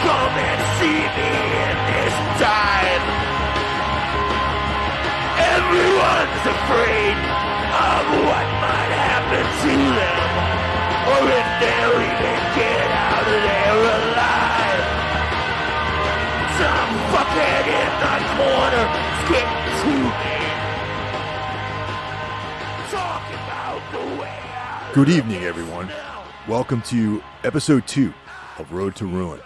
come and see me in this time. Everyone's afraid of what might happen to them, or if they'll even get out of there alive. Some fuckhead in the corner is getting to me, talking about the way out. Good evening, everyone. Welcome to episode 2 of Road to Ruin.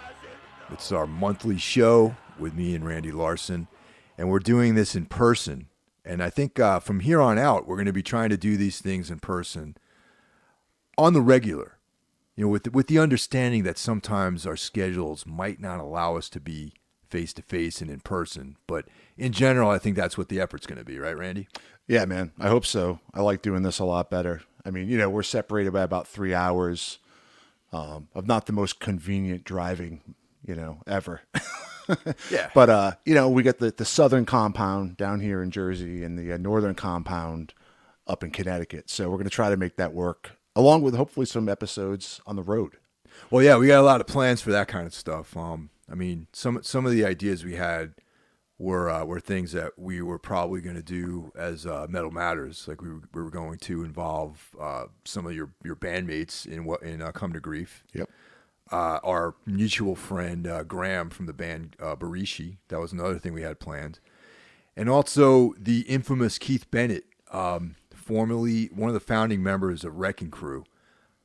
It's our monthly show with me and Randy Larson, and we're doing this in person. And I think from here on out, we're going to be trying to do these things in person on the regular, you know, with the understanding that sometimes our schedules might not allow us to be face-to-face and in person. But in general, I think that's what the effort's going to be, right, Randy? Yeah, man. I hope so. I like doing this a lot better. I mean, you know, we're separated by about 3 hours of not the most convenient driving, you know, ever. Yeah. But, you know, we got the southern compound down here in Jersey and the northern compound up in Connecticut. So we're going to try to make that work, along with hopefully some episodes on the road. Well, yeah, we got a lot of plans for that kind of stuff. I mean, some of the ideas we had were things that we were probably going to do as Metal Matters. Like we were going to involve some of your bandmates in Come to Grief. Yep. Our mutual friend Graham from the band Barishi. That was another thing we had planned, and also the infamous Keith Bennett, formerly one of the founding members of Wrecking Crew.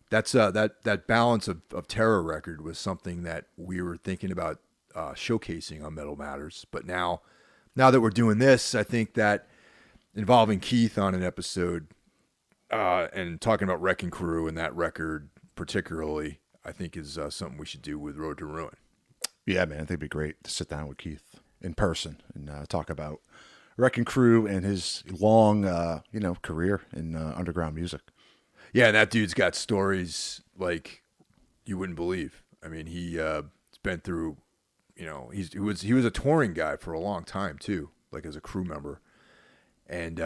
That's that Balance of Terror record was something that we were thinking about showcasing on Metal Matters. But now that we're doing this, I think that involving Keith on an episode and talking about Wrecking Crew and that record particularly, I think is something we should do with Road to Ruin. Yeah, man. I think it'd be great to sit down with Keith in person and talk about Wrecking Crew and his long, career in underground music. Yeah, and that dude's got stories like you wouldn't believe. I mean, he's been through, you know, he was a touring guy for a long time too, like as a crew member, and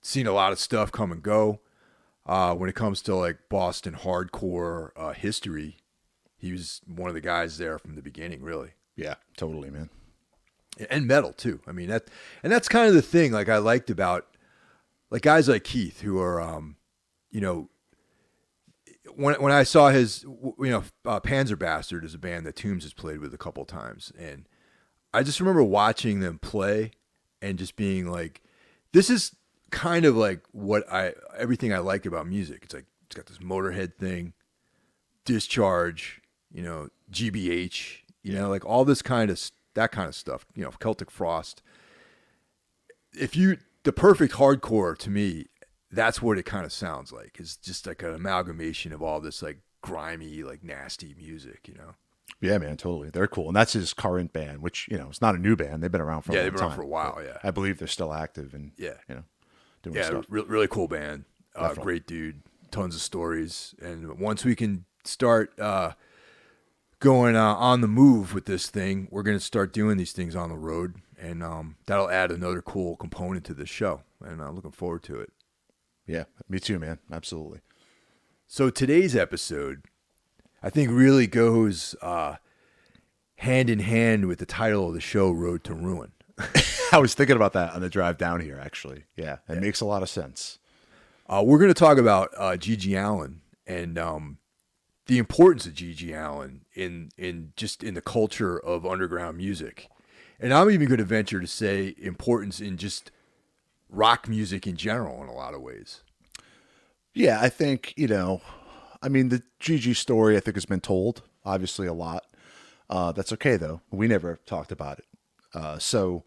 seen a lot of stuff come and go. When it comes to like Boston hardcore history, he was one of the guys there from the beginning, really. Yeah, totally, man. And metal too. I mean that's kind of the thing. Like I liked about like guys like Keith who are, you know, when I saw his, you know, Panzer Bastard is a band that Toombs has played with a couple times, and I just remember watching them play and just being like, this is kind of like everything I like about music. It's like it's got this Motorhead thing, Discharge, you know, GBH, you know, like all this that kind of stuff, you know, Celtic Frost. The perfect hardcore to me, that's what it kind of sounds like. It's just like an amalgamation of all this like grimy, like nasty music, you know? Yeah, man, totally. They're cool. And that's his current band, which, you know, it's not a new band. They've been around for a long time. Yeah, they've been around for a while, yeah. I believe they're still active and, you know, doing stuff. Really cool band. Great dude. Tons of stories. And once we can start going on the move with this thing, we're going to start doing these things on the road. And that'll add another cool component to this show. And I'm looking forward to it. Yeah, me too, man. Absolutely. So today's episode, I think, really goes hand in hand with the title of the show, Road to Ruin. I was thinking about that on the drive down here, actually. Yeah, it makes a lot of sense. We're going to talk about GG Allin and the importance of GG Allin in the culture of underground music. And I'm even going to venture to say importance in just rock music in general in a lot of ways. Yeah, I think, you know, I mean, the GG story I think has been told, obviously a lot. That's okay, though. We never talked about it. So,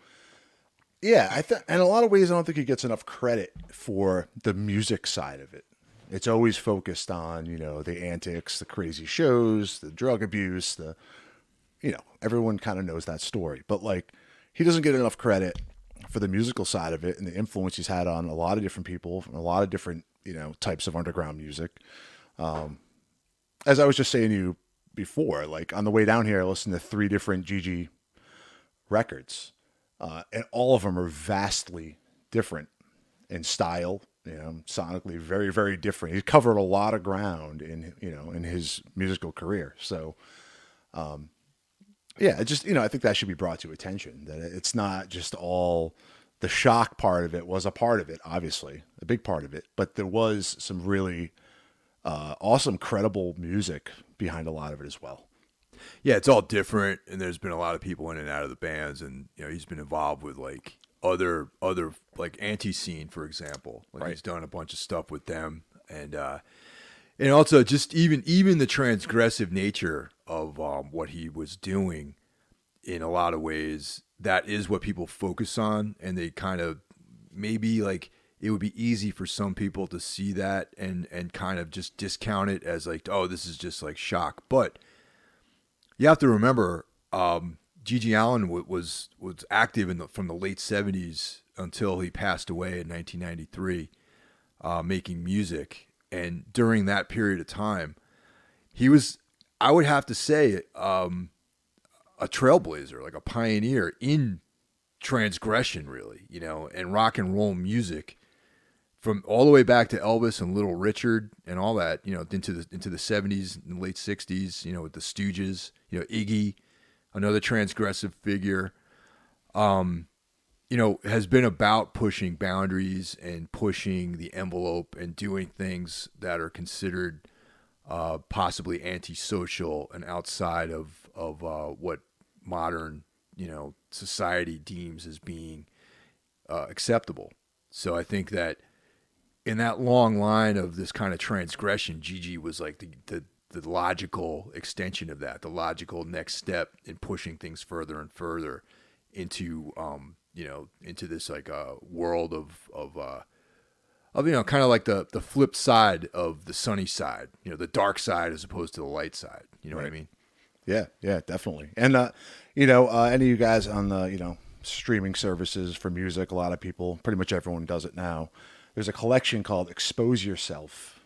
yeah, in a lot of ways, I don't think he gets enough credit for the music side of it. It's always focused on, you know, the antics, the crazy shows, the drug abuse, you know, everyone kind of knows that story. But, like, he doesn't get enough credit for the musical side of it and the influence he's had on a lot of different people and a lot of different, you know, types of underground music. As I was just saying to you before, like on the way down here, I listened to 3 different GG records, and all of them are vastly different in style, you know, sonically very, very different. He's covered a lot of ground in his musical career. So, Yeah, it just, I think that should be brought to attention, that it's not just all the shock part of it was a part of it, obviously, a big part of it, but there was some really awesome, credible music behind a lot of it as well. Yeah, it's all different, and there's been a lot of people in and out of the bands, and he's been involved with like other like Anti-Scene, for example. Like Right. he's done a bunch of stuff with them, and also just even the transgressive nature of what he was doing. In a lot of ways, that is what people focus on, and they kind of maybe like it would be easy for some people to see that and kind of just discount it as like, oh, this is just like shock, but you have to remember, GG Allin was active from the late 70s until he passed away in 1993, making music. And during that period of time, he was, I would have to say, a trailblazer, like a pioneer in transgression, really, and rock and roll music. From all the way back to Elvis and Little Richard and all that, into the 70s and late 60s, with the Stooges, Iggy, another transgressive figure, has been about pushing boundaries and pushing the envelope and doing things that are considered possibly antisocial and outside of what modern, society deems as being acceptable. So I think that in that long line of this kind of transgression, GG was like the logical extension of that, the logical next step in pushing things further and further into into this like world of kind of like the flip side of the sunny side, the dark side as opposed to the light side. You know what I mean? Yeah, definitely. And any of you guys on the streaming services for music, a lot of people, pretty much everyone does it now. There's a collection called Expose Yourself,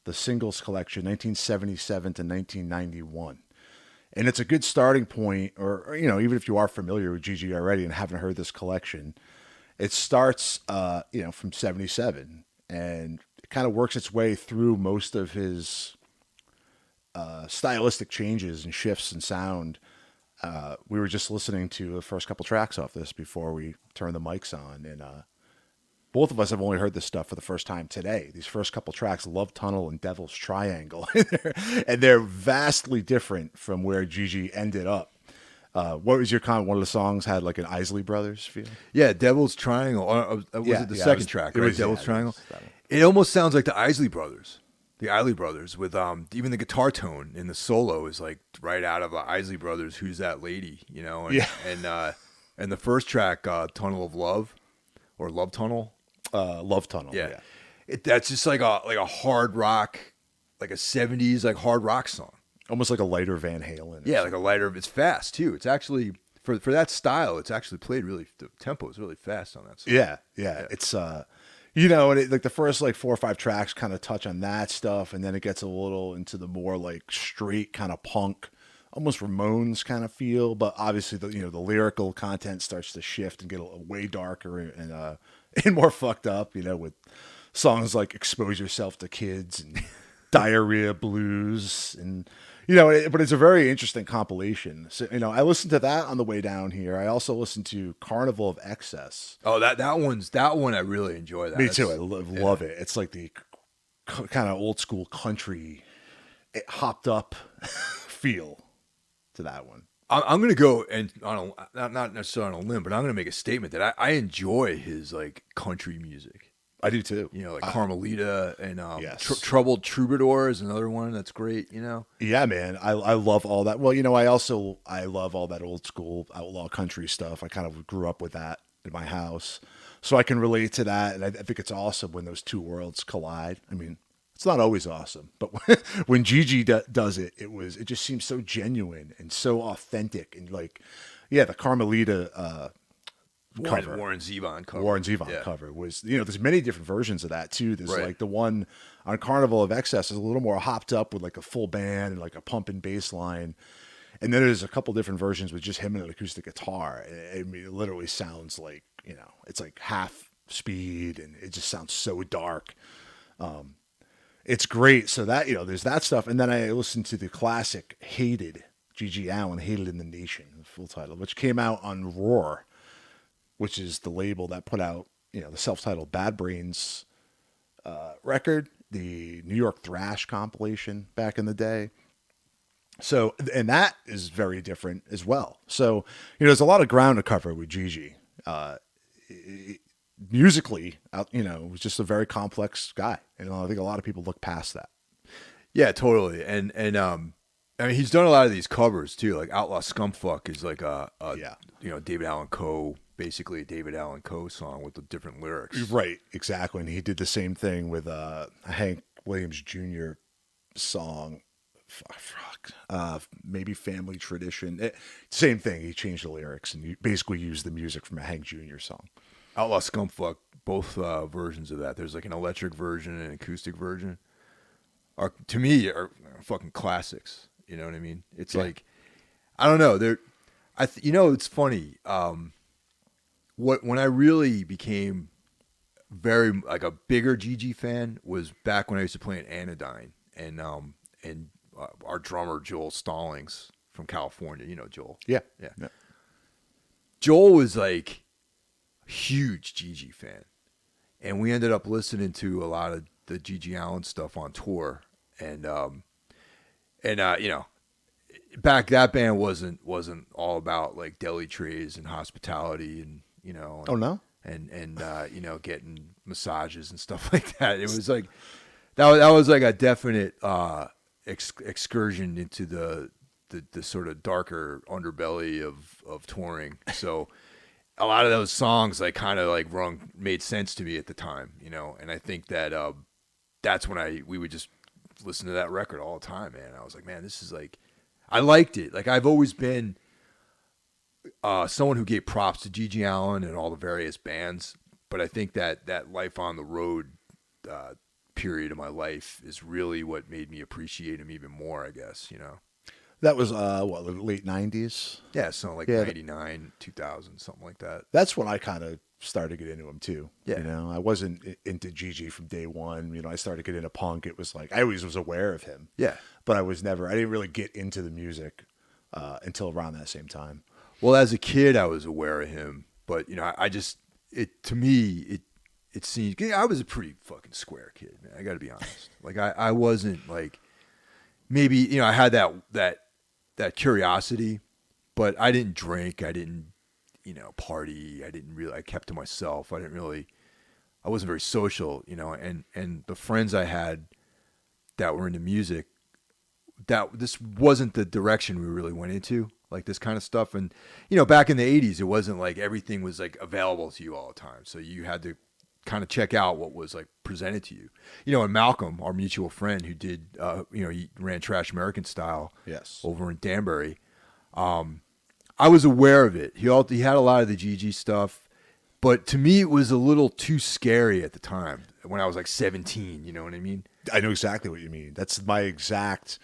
the singles collection, 1977 to 1991. And it's a good starting point, or even if you are familiar with GG already and haven't heard this collection, it starts, from 77, and it kind of works its way through most of his stylistic changes and shifts in sound. We were just listening to the first couple tracks off this before we turned the mics on, and both of us have only heard this stuff for the first time today. These first couple tracks, Love Tunnel and Devil's Triangle, and they're vastly different from where GG ended up. What was your comment? One of the songs had like an Isley Brothers feel? Yeah, Devil's Triangle. Was it the second track, right? Devil's Triangle. It almost sounds like the Isley Brothers. The Isley Brothers, with even the guitar tone in the solo is like right out of the Isley Brothers. Who's that lady? And the first track, Tunnel of Love, or Love Tunnel. Love Tunnel. Yeah. That's just like a hard rock, like a 70s like hard rock song. Almost like a lighter Van Halen. Yeah, like a lighter. It's fast too. It's actually for that style. It's actually played really. The tempo is really fast on that song. Yeah. It's and like the first like 4 or 5 tracks kind of touch on that stuff, and then it gets a little into the more like straight kind of punk, almost Ramones kind of feel. But obviously the lyrical content starts to shift and get way darker and more fucked up. With songs like "Expose Yourself to Kids" and "Diarrhea Blues," and but it's a very interesting compilation. So I listened to that on the way down here. I also listened to "Carnival of Excess." Oh, that one I really enjoy. That Me too. I love it. It's like the kind of old school country, hopped up feel to that one. I'm gonna go and not necessarily on a limb, but I'm gonna make a statement that I enjoy his like country music. I do too. Like Carmelita and yes. Troubled Troubadour is another one that's great. Yeah, man. I love all that. Well, I love all that old school outlaw country stuff. I kind of grew up with that in my house, so I can relate to that. And I think it's awesome when those two worlds collide. I mean, it's not always awesome, but when GG does it, it just seems so genuine and so authentic. And like, yeah, the Carmelita Warren Zevon cover was, there's many different versions of that too. There's like the one on Carnival of Excess is a little more hopped up with like a full band and like a pumping bass line. And then there's a couple different versions with just him and an acoustic guitar. I mean, it literally sounds like, it's like half speed, and it just sounds so dark. It's great. So that, there's that stuff. And then I listened to the classic Hated GG Allin, Hated in the Nation, the full title, which came out on Roar, which is the label that put out, the self-titled Bad Brains record, the New York Thrash compilation back in the day. So, and that is very different as well. So, there's a lot of ground to cover with GG. Musically, was just a very complex guy. And I think a lot of people look past that. Yeah, totally. And I mean, he's done a lot of these covers too. Like Outlaw Scumfuc is like a David Allan Coe, basically a David Allan Coe song with the different lyrics. Right, exactly. And he did the same thing with a Hank Williams Jr. song. Maybe Family Tradition. Same thing. He changed the lyrics and you basically used the music from a Hank Jr. song. Outlaw Scumfuc, both versions of that. There's like an electric version and an acoustic version. To me, are fucking classics. You know what I mean? It's like, I don't know. It's funny. When I really became very like a bigger GG fan was back when I used to play in Anodyne and our drummer Joel Stallings from California. You know Joel? Yeah. Joel was like a huge GG fan, and we ended up listening to a lot of the GG Allin stuff on tour, and back that band wasn't all about like deli trays and hospitality and Oh no. And getting massages and stuff like that. It was like that was like a definite excursion into the sort of darker underbelly of touring. So a lot of those songs like kind of like made sense to me at the time, and I think that that's when we would just listen to that record all the time, man. I was like, man, this is like, I liked it. Like I've always been someone who gave props to GG Allin and all the various bands, but I think that Life on the Road period of my life is really what made me appreciate him even more, I guess, That was late 90s? Yeah, so like 99, 2000, something like that. That's when I kind of started to get into him too. Yeah. I wasn't into GG from day one. I started to get into punk. It was like I always was aware of him. Yeah. But I didn't really get into the music until around that same time. Well, as a kid, I was aware of him, but to me, it seemed I was a pretty fucking square kid, man. I got to be honest. Like I wasn't like maybe I had that curiosity, but I didn't drink. I didn't party. I kept to myself. I wasn't very social, and the friends I had that were into music, that this wasn't the direction we really went into, like this kind of stuff. And, back in the 80s, it wasn't like everything was like available to you all the time. So you had to kind of check out what was like presented to you, and Malcolm, our mutual friend who did, he ran Trash American Style over in Danbury. I was aware of it. He had a lot of the GG stuff, but to me, it was a little too scary at the time when I was like 17. You know what I mean? I know exactly what you mean. That's my exact.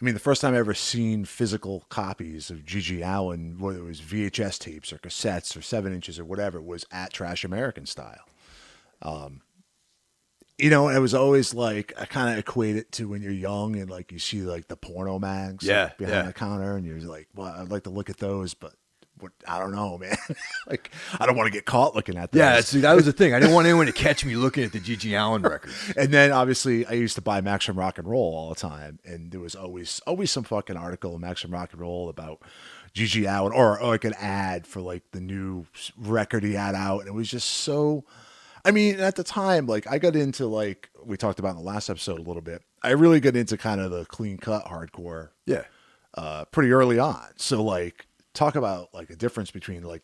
I mean, the first time I ever seen physical copies of GG Allin, whether it was VHS tapes or cassettes or 7 inches or whatever, was at Trash American Style. And it was always like, I kind of equate it to when you're young and like you see like the porno mags behind the counter and you're like, well, I'd like to look at those, but I don't know, man. Like, I don't want to get caught looking at those. Yeah, see, that was the thing. I didn't want anyone to catch me looking at the GG Allin records. And then obviously I used to buy Max from Rock and Roll all the time. And there was always some fucking article in Max from Rock and Roll about GG Allin or like an ad for like the new record he had out. And it was just so, I mean, at the time, like I got into like, we talked about in the last episode a little bit, I really got into kind of the clean cut hardcore. Yeah. Pretty early on. So like, talk about like a difference between like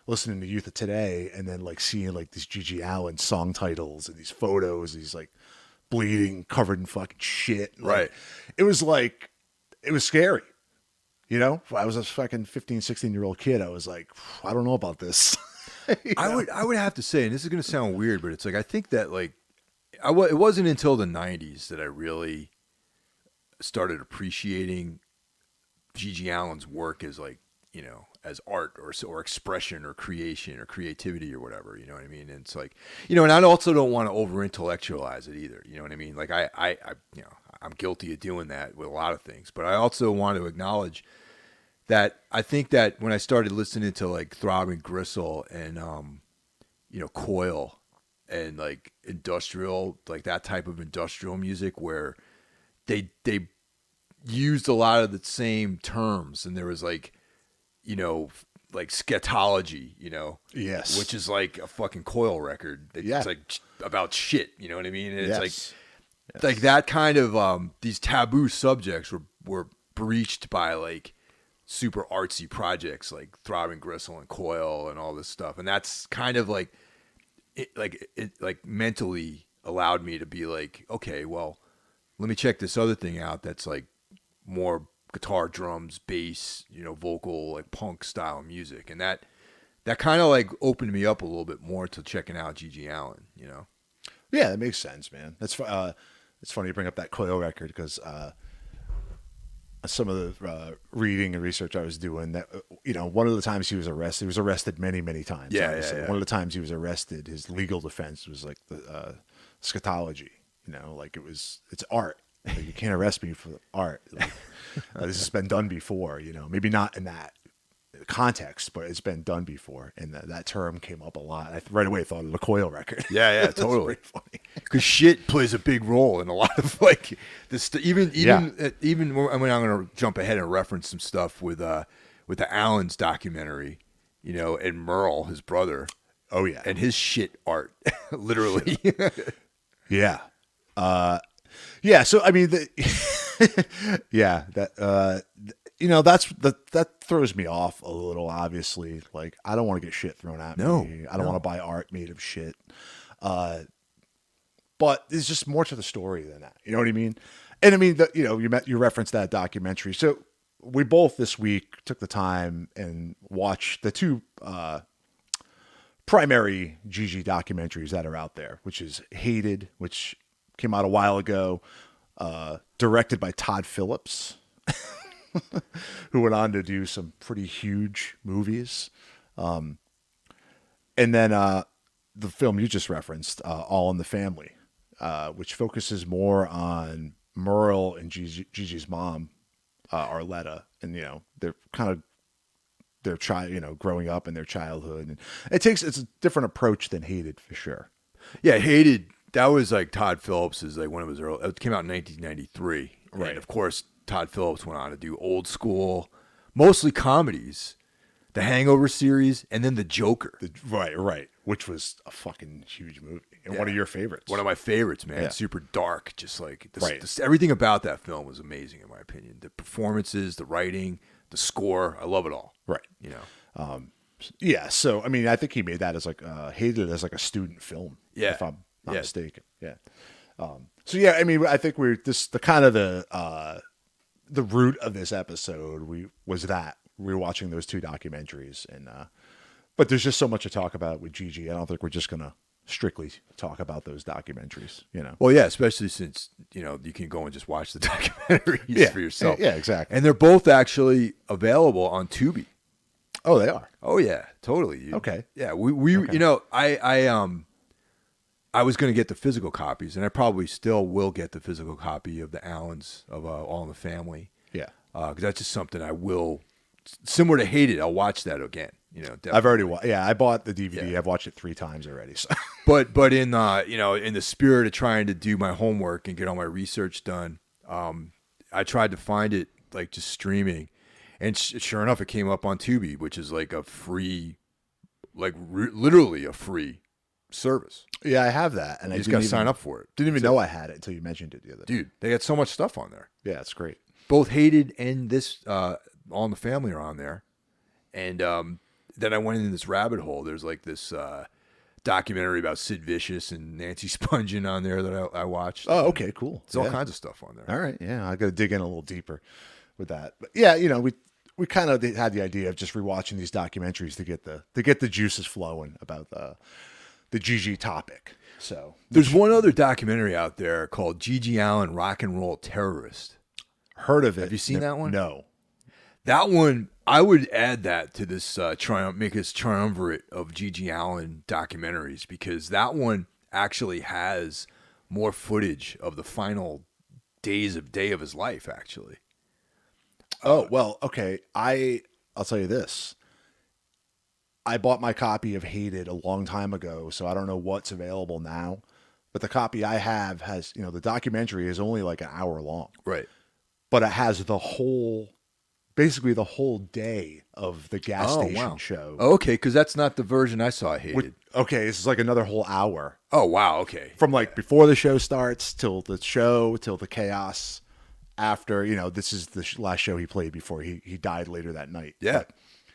listening to Youth of Today and then like seeing like these GG Allin song titles and these photos, these like bleeding, covered in fucking shit. Like, right. It was like, it was scary. I was a fucking 15, 16-year-old kid. I was like, I don't know about this. I would have to say, and this is going to sound weird, but it's like, I think that like, it wasn't until the 90s that I really started appreciating GG Allin's work as like, as art or expression or creation or creativity or whatever, you know what I mean? And it's like, and I also don't want to over intellectualize it either. You know what I mean? Like I I'm guilty of doing that with a lot of things. But I also want to acknowledge that I think that when I started listening to like Throbbing Gristle and Coil and like industrial, like that type of industrial music where they used a lot of the same terms, and there was like like scatology, Yes, which is like a fucking Coil record. It's like about shit, you know what I mean? And it's like that kind of these taboo subjects were breached by like super artsy projects like Throbbing Gristle and Coil and all this stuff, and that's kind of like it mentally allowed me to be like, okay, well, let me check this other thing out that's like more guitar, drums, bass, vocal, like punk style music, and that kind of like opened me up a little bit more to checking out GG Allin. Yeah, that makes sense, man. That's it's funny you bring up that Coil record because some of the reading and research I was doing, that one of the times he was arrested many times. Yeah. One of the times he was arrested, his legal defense was like the scatology. Like it's art. Like, you can't arrest me for art. Like, this has been done before. Maybe not in that context, but it's been done before, and that term came up a lot. I right away thought of the Coil record. Yeah, totally. Funny because shit plays a big role in a lot of like this. Even I'm going to jump ahead and reference some stuff with the Allins documentary, and Merle, his brother. Oh yeah, and his shit art, literally. Yeah. Yeah. So I mean, that throws me off a little. Obviously, like I don't want to get shit thrown at me. I don't want to buy art made of shit. But there's just more to the story than that. You know what I mean? And I mean, you referenced that documentary. So we both this week took the time and watched the two primary GG documentaries that are out there, which is Hated, which came out a while ago, directed by Todd Phillips, who went on to do some pretty huge movies. And then the film you just referenced, All in the Family, which focuses more on Merle and Gigi's mom, Arletta, and they're kind of their child, growing up in their childhood, and it's a different approach than Hated for sure. Yeah, Hated. That was like Todd Phillips is like one of his early. It came out in 1993, right? And of course, Todd Phillips went on to do old school, mostly comedies, the Hangover series, and then the Joker. Right, which was a fucking huge movie and one of your favorites. One of my favorites, man. Yeah. Super dark, just like right. Everything about that film was amazing, in my opinion. The performances, the writing, the score. I love it all. Right. Yeah. So I mean, I think he made that as like Hated as like a student film. Yeah. If I'm not mistaken. Yeah. So yeah, I mean, I think the root of this episode was that we were watching those two documentaries, and but there's just so much to talk about with GG. I don't think we're just gonna strictly talk about those documentaries. Well, yeah, especially since you can go and just watch the documentaries for yourself. Yeah, exactly. And they're both actually available on Tubi. Oh, they are. Oh yeah, totally. Okay. Yeah, we okay. I was going to get the physical copies, and I probably still will get the physical copy of the Allins of All in the Family. Yeah. Because that's just something I will, similar to Hated, I'll watch that again. Definitely. I've already I bought the DVD. Yeah. I've watched it 3 times already. So. But in in the spirit of trying to do my homework and get all my research done, I tried to find it like just streaming, and sure enough, it came up on Tubi, which is like a free, like literally a free service. Yeah, I have that, and I just got to sign up for it. Didn't even know I had it until you mentioned it the other day. Dude, they got so much stuff on there. Yeah, it's great. Both Hated and this All in the Family are on there, and then I went into this rabbit hole. There's like this documentary about Sid Vicious and Nancy Spungen on there that I watched. Oh, okay, cool. There's all kinds of stuff on there. All right, yeah, I got to dig in a little deeper with that. But yeah, we kind of had the idea of just rewatching these documentaries to get the juices flowing about the GG topic. So there's one other documentary out there called GG Allin, Rock and Roll Terrorist. Heard of it? Have you seen that one? No. That one, I would add that to this make this triumvirate of GG Allin documentaries, because that one actually has more footage of the final day of his life, actually. Oh, well, okay. I'll tell you this. I bought my copy of Hated a long time ago, so I don't know what's available now. But the copy I have has, the documentary is only like an hour long. Right. But it has basically the whole day of the gas station show. Oh, okay, because that's not the version I saw. Hated. Okay, this is like another whole hour. Oh, wow. Okay. From like before the show starts till the show, till the chaos after, this is the last show he played before he died later that night. Yeah. But,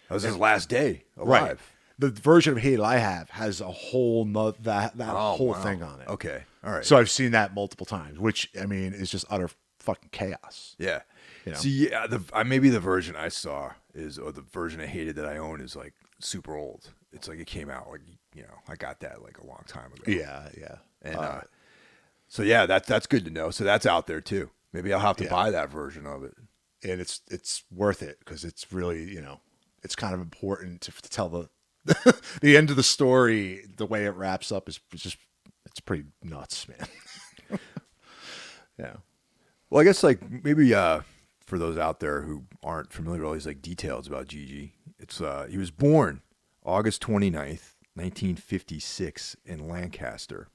that was his last day alive. Right. The version of Hated I have has a whole that whole thing on it. Okay. All right. So I've seen that multiple times, which I mean is just utter fucking chaos. Yeah. See, yeah, maybe the version I saw or the version I Hated that I own is like super old. It's like it came out like I got that like a long time ago. Yeah, yeah. And so yeah, that's good to know. So that's out there too. Maybe I'll have to buy that version of it. And it's worth it because it's really it's kind of important to tell the the end of the story. The way it wraps up is just it's pretty nuts, man. Yeah. Well, I guess like maybe for those out there who aren't familiar with all these like details about GG, it's he was born August 29th, 1956 in Lancaster.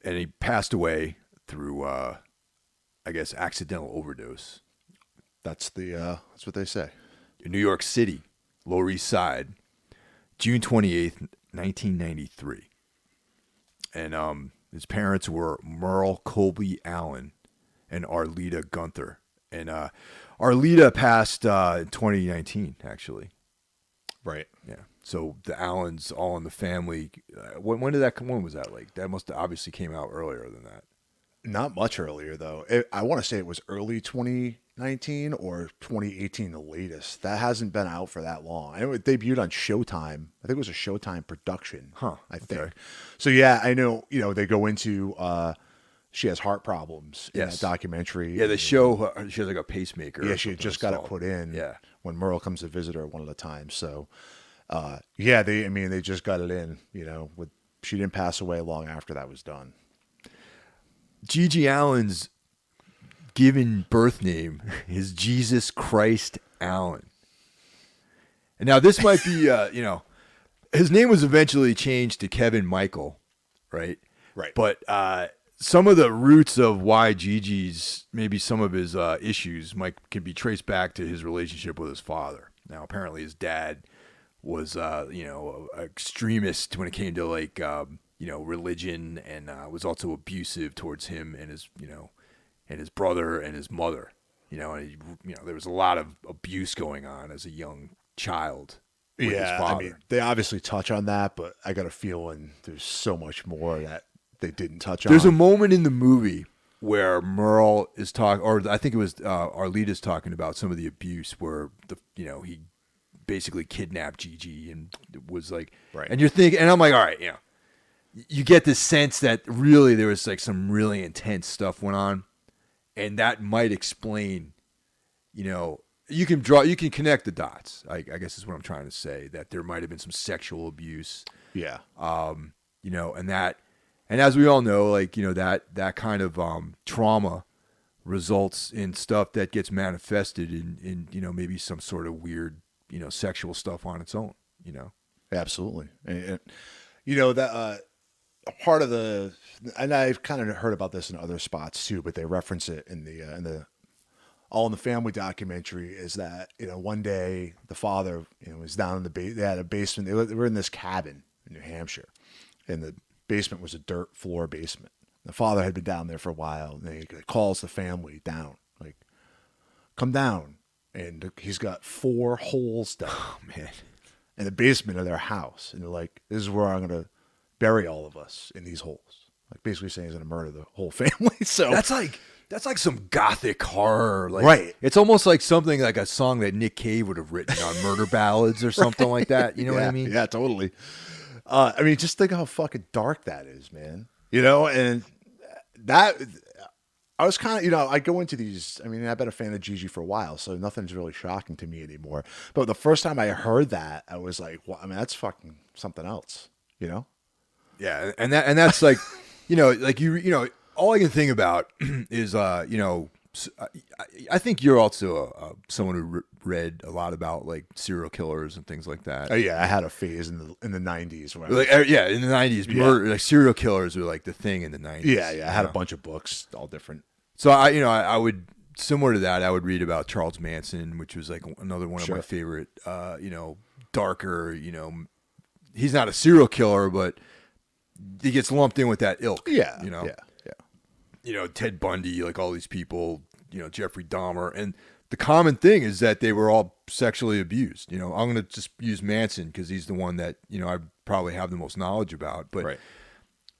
And he passed away through I guess accidental overdose. That's what they say. In New York City, Lower East Side, June 28th, 1993. And his parents were Merle Colby Allin and Arleta Gunther. And Arleta passed in 2019, actually. Right. Yeah. So the Allens all in the family. When did that come? When was that? Like that must have obviously came out earlier than that. Not much earlier though. I want to say it was early 2019 or 2018, the latest. That hasn't been out for that long. I know it debuted on Showtime. I think it was a Showtime production. I think. Okay. So yeah, I know. They go into she has heart problems in that documentary. Yeah, the show she has like a pacemaker. Yeah, she had just got it put in. Yeah. When Merle comes to visit her one of the times. So they just got it in. She didn't pass away long after that was done. GG Allin's given birth name is Jesus Christ Allin. And now this might be, his name was eventually changed to Kevin Michael, right? Right. But some of the roots of why Gigi's, maybe some of his issues can be traced back to his relationship with his father. Now, apparently his dad was, an extremist when it came to like, religion, and was also abusive towards him and his, and his brother and his mother, and there was a lot of abuse going on as a young child. With his father. I mean, they obviously touch on that, but I got a feeling there's so much more that they didn't touch on. There's a moment in the movie where Merle is talking, or I think it was Arleta's talking about some of the abuse where he basically kidnapped Gigi and was like, right. And you're thinking, and I'm like, all right, you get the sense that really there was like some really intense stuff went on, and that might explain, you can connect the dots. I guess is what I'm trying to say, that there might have been some sexual abuse. Yeah. And as we all know, like, that kind of trauma results in stuff that gets manifested in maybe some sort of weird, sexual stuff on its own, Absolutely. And that part of and I've kind of heard about this in other spots too, but they reference it in the All in the Family documentary, is that, one day the father, was down in they had a basement. They were in this cabin in New Hampshire, and the basement was a dirt floor basement. The father had been down there for a while, and he calls the family down, like, come down. And he's got 4 holes down, in the basement of their house. And they're like, this is where I'm going to bury all of us, in these holes. Like, basically saying he's going to murder the whole family. So that's like some gothic horror. Like, right. It's almost like something like a song that Nick Cave would have written on Murder Ballads or something like that. You know what I mean? Yeah, totally. I mean, just think how fucking dark that is, man. And that, I was kind of, I go into these, I mean, I've been a fan of GG for a while, so nothing's really shocking to me anymore. But the first time I heard that, I was like, well, I mean, that's fucking something else, Yeah, and that's like, like all I can think about is, I think you're also someone who read a lot about like serial killers and things like that. Oh yeah, I had a phase in the 90s where In the 90s, murder, like serial killers were like the thing in the 90s. yeah, I had a bunch of books, all different. So I would, similar to that, I would read about Charles Manson, which was like another one of my favorite, darker, he's not a serial killer, but he gets lumped in with that ilk. Yeah, Ted Bundy, like all these people, Jeffrey Dahmer. And the common thing is that they were all sexually abused. I'm going to just use Manson because he's the one that, I probably have the most knowledge about. But, right.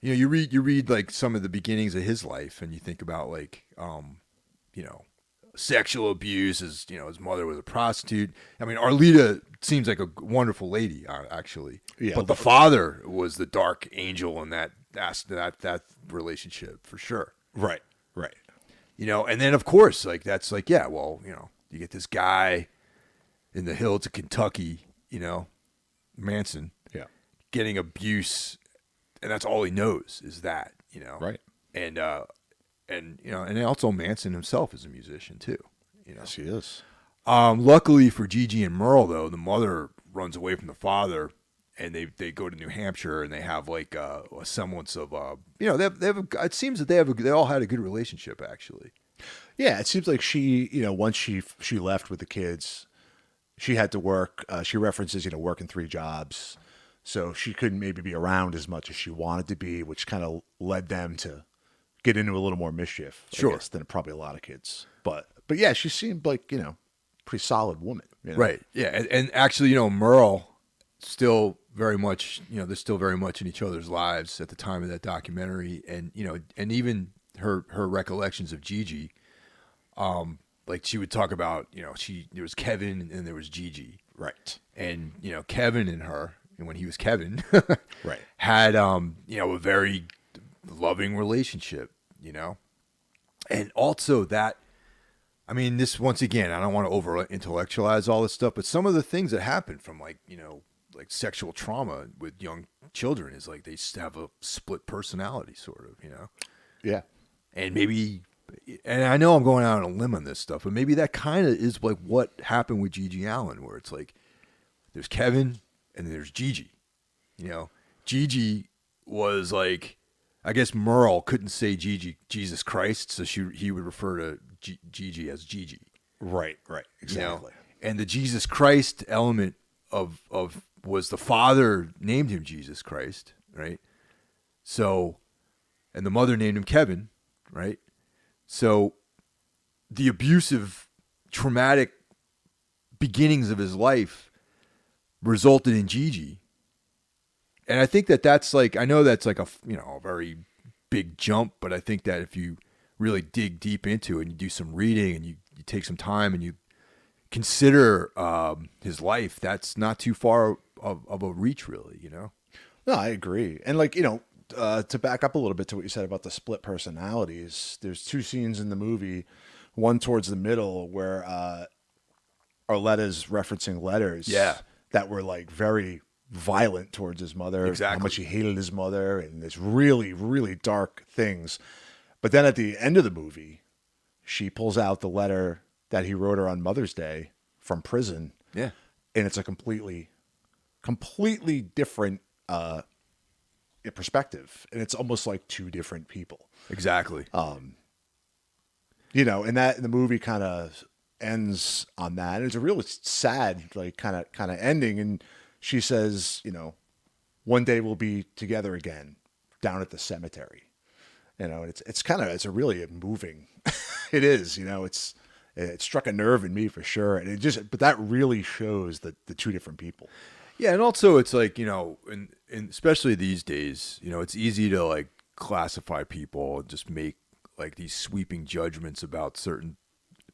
You read like some of the beginnings of his life and you think about like, sexual abuse. His mother was a prostitute. I mean, Arlita seems like a wonderful lady, actually. Yeah, but the father was the dark angel in that relationship for sure. Right. And then of course, like that's like, yeah, well, you get this guy in the hills of Kentucky, Manson, getting abuse, and that's all he knows is that, right. And also Manson himself is a musician too, Yes, he is. Luckily for Gigi and Merle, though, the mother runs away from the father. And they go to New Hampshire and they have like a semblance of it seems that they all had a good relationship actually. Yeah, it seems like she once she left with the kids, she had to work. She references working 3 jobs, so she couldn't maybe be around as much as she wanted to be, which kind of led them to get into a little more mischief, I guess, than probably a lot of kids. But yeah, she seemed like pretty solid woman, right? Yeah, and actually Merle still very much, they're still very much in each other's lives at the time of that documentary. And, and even her recollections of Gigi, like she would talk about, there was Kevin and there was Gigi. Right. And, Kevin and her, and when he was Kevin, right, had, a very loving relationship, and also that, I mean, this, once again, I don't want to over intellectualize all this stuff, but some of the things that happen from like sexual trauma with young children is like they have a split personality sort of, Yeah. And maybe, and I know I'm going out on a limb on this stuff, but maybe that kind of is like what happened with GG Allin, where it's like there's Kevin and there's Gigi. Gigi was like, I guess Merle couldn't say Gigi, Jesus Christ, so he would refer to Gigi as Gigi. Right, exactly. And the Jesus Christ element of was the father named him Jesus Christ, right? So, and the mother named him Kevin, right? So, the abusive, traumatic beginnings of his life resulted in Gigi. And I think that's like, I know that's like a very big jump, but I think that if you really dig deep into it and you do some reading and you take some time and you consider his life, that's not too far of a reach, really, No, I agree. And like, to back up a little bit to what you said about the split personalities, there's 2 scenes in the movie, one towards the middle where Arletta's referencing letters that were like very violent towards his mother, exactly. How much he hated his mother, and there's really, really dark things. But then at the end of the movie, she pulls out the letter that he wrote her on Mother's Day from prison. Yeah. And it's a completely different perspective. And it's almost like 2 different people. Exactly. And the movie kind of ends on that. And it's a real sad, like kind of ending. And she says, one day we'll be together again down at the cemetery. It's a really moving, it is, it struck a nerve in me for sure. And but that really shows the 2 different people. Yeah. And also it's like, and especially these days, it's easy to like classify people and just make like these sweeping judgments about certain